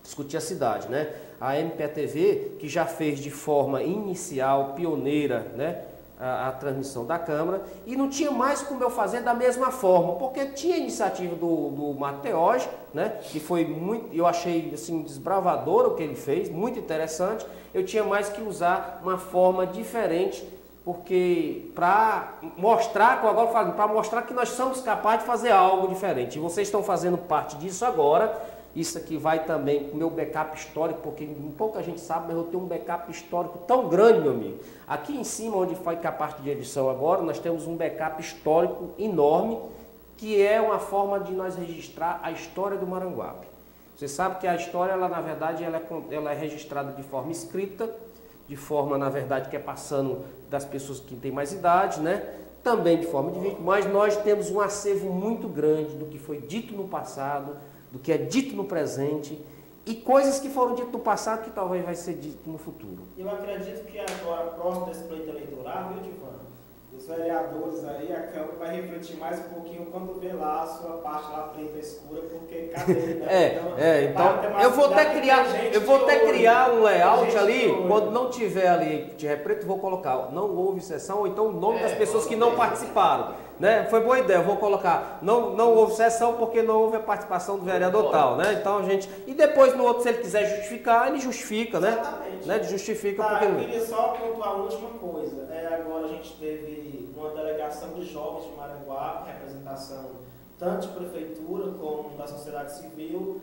Discutir a cidade, né? A MPTV, que já fez de forma inicial, pioneira, né, a transmissão da Câmara, e não tinha mais como eu fazer da mesma forma, porque tinha a iniciativa do Mateus, né, que foi muito, eu achei assim desbravador o que ele fez, muito interessante. Eu tinha mais que usar uma forma diferente, porque para mostrar que nós somos capazes de fazer algo diferente. E vocês estão fazendo parte disso agora. Isso aqui vai também com o meu backup histórico, porque pouca gente sabe, mas eu tenho um backup histórico tão grande, meu amigo. Aqui em cima, onde fica a parte de edição agora, nós temos um backup histórico enorme, que é uma forma de nós registrar a história do Maranguape. Você sabe que a história, ela, na verdade, ela é registrada de forma escrita, de forma, na verdade, que é passando das pessoas que têm mais idade, né? Também de forma de vídeo, mas nós temos um acervo muito grande do que foi dito no passado, do que é dito no presente e coisas que foram ditas no passado que talvez vai ser dito no futuro. Eu acredito que agora, próximo desse pleito eleitoral, viu, Divan? Os vereadores aí, a Câmara vai refletir mais um pouquinho quando vê lá a sua parte lá preta escura, porque cadê, né? Então eu vou até criar um layout ali, quando não tiver ali de preto, vou colocar, não houve sessão, ou então o nome das pessoas que não participaram. Né? Foi boa ideia, eu vou colocar, não houve sessão porque não houve a participação do vereador tal, né? Então a gente, e depois no outro, se ele quiser justificar, ele justifica, né? Exatamente. Né? Justifica porque... Eu queria só pontuar a última coisa, agora a gente teve uma delegação de jovens de Maranguape, representação tanto de prefeitura como da sociedade civil,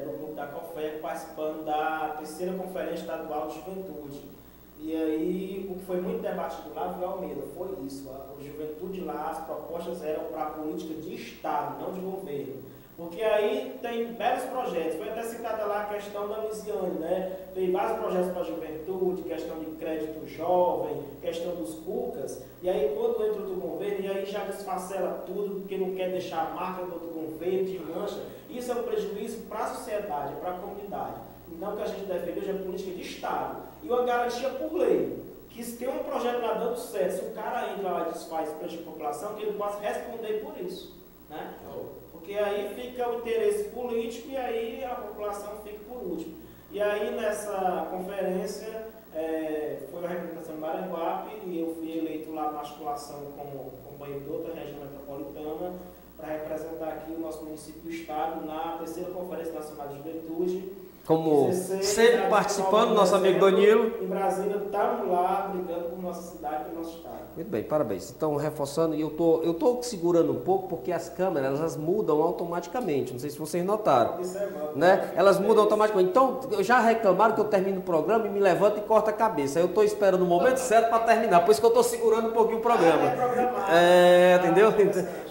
no grupo da COFEC, participando da 3ª Conferência Estadual de Juventude. E aí, o que foi muito debatido lá, viu, Almeida, foi isso. A juventude lá, as propostas eram para a política de Estado, não de governo. Porque aí tem belos projetos. Foi até citada lá a questão da Luiziane, né? Tem vários projetos para a juventude, questão de crédito jovem, questão dos CUCAS. E aí, quando entra do governo, e aí já desfacela tudo, porque não quer deixar a marca do outro governo, de mancha. Isso é um prejuízo para a sociedade, para a comunidade. Então, o que a gente defende hoje é política de Estado. E uma garantia por lei. Que se tem um projeto lá dando certo, se o cara entra lá e desfaz prejuízo da população, que ele possa responder por isso. Né? Porque aí fica o interesse político e aí a população fica por último. E aí, nessa conferência, foi a representação de Maranguape e eu fui eleito lá na articulação como companheiro de outra região metropolitana para representar aqui o nosso município e o Estado na 3ª Conferência Nacional de Juventude. Como 16, sempre participando, nosso amigo Danilo. Em Brasília, estamos lá brigando por nossa cidade e nosso estado. Muito bem, parabéns. Então, reforçando, e eu tô segurando um pouco porque as câmeras, elas mudam automaticamente. Não sei se vocês notaram. Né? Elas mudam automaticamente. Então, já reclamaram que eu termino o programa e me levanto e corto a cabeça. Eu estou esperando o momento certo para terminar. Por isso que eu estou segurando um pouquinho o programa. Entendeu?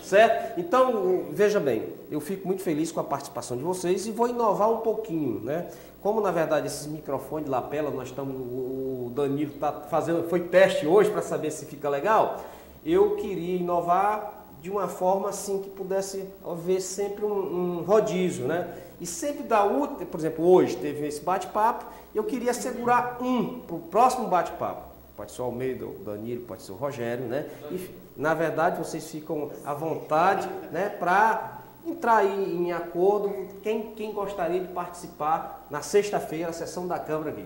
Certo? Então, veja bem, eu fico muito feliz com a participação de vocês e vou inovar um pouquinho, né? né? Como na verdade esses microfones de lapela, nós estamos, o Danilo está fazendo, foi teste hoje para saber se fica legal, eu queria inovar de uma forma assim que pudesse haver sempre um rodízio, né? E sempre dar útil, por exemplo, hoje teve esse bate-papo, eu queria segurar para o próximo bate-papo. Pode ser o Almeida, o Danilo, pode ser o Rogério, né? E, na verdade, vocês ficam à vontade, né, para entrar aí em acordo quem gostaria de participar na sexta-feira, a sessão da Câmara aqui.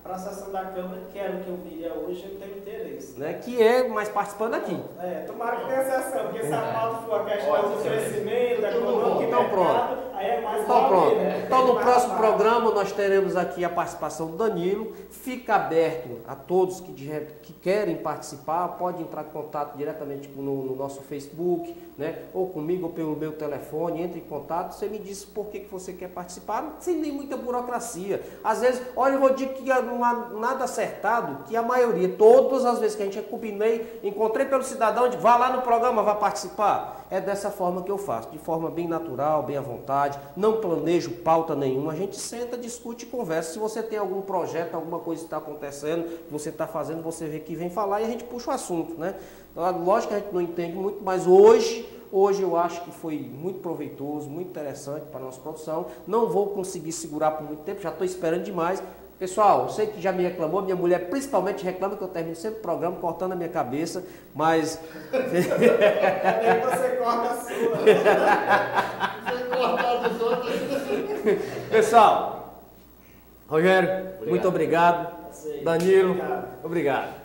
Para a sessão da Câmara, que era o que eu viria hoje, eu tenho interesse. Né? Que é mais participando aqui. Tomara que tenha sessão, porque se a pauta for a questão do crescimento, econômico e então pronto. aí é mais Então pronto. né? Então no próximo programa nós teremos aqui a participação do Danilo. Fica aberto a todos que querem participar, pode entrar em contato diretamente no nosso Facebook, né? Ou comigo ou pelo meu telefone, entre em contato, você me diz por que você quer participar, sem nem muita burocracia. Às vezes, olha, eu vou dizer que não há nada acertado, que a maioria, todas as vezes que a gente combinei, encontrei pelo cidadão, de vá lá no programa, vá participar. É dessa forma que eu faço, de forma bem natural, bem à vontade, não planejo pauta nenhuma, a gente senta, discute e conversa. Se você tem algum projeto, alguma coisa que está acontecendo, que você está fazendo, você vê que vem falar e a gente puxa o assunto, né? Lógico que a gente não entende muito, mas hoje eu acho que foi muito proveitoso, muito interessante para a nossa produção. Não vou conseguir segurar por muito tempo, já estou esperando demais. Pessoal, eu sei que já me reclamou, minha mulher principalmente reclama que eu termino sempre o programa cortando a minha cabeça, mas... Aí você corta a sua. Você cortar dos outros. Pessoal, Rogério, muito obrigado. Danilo, obrigado.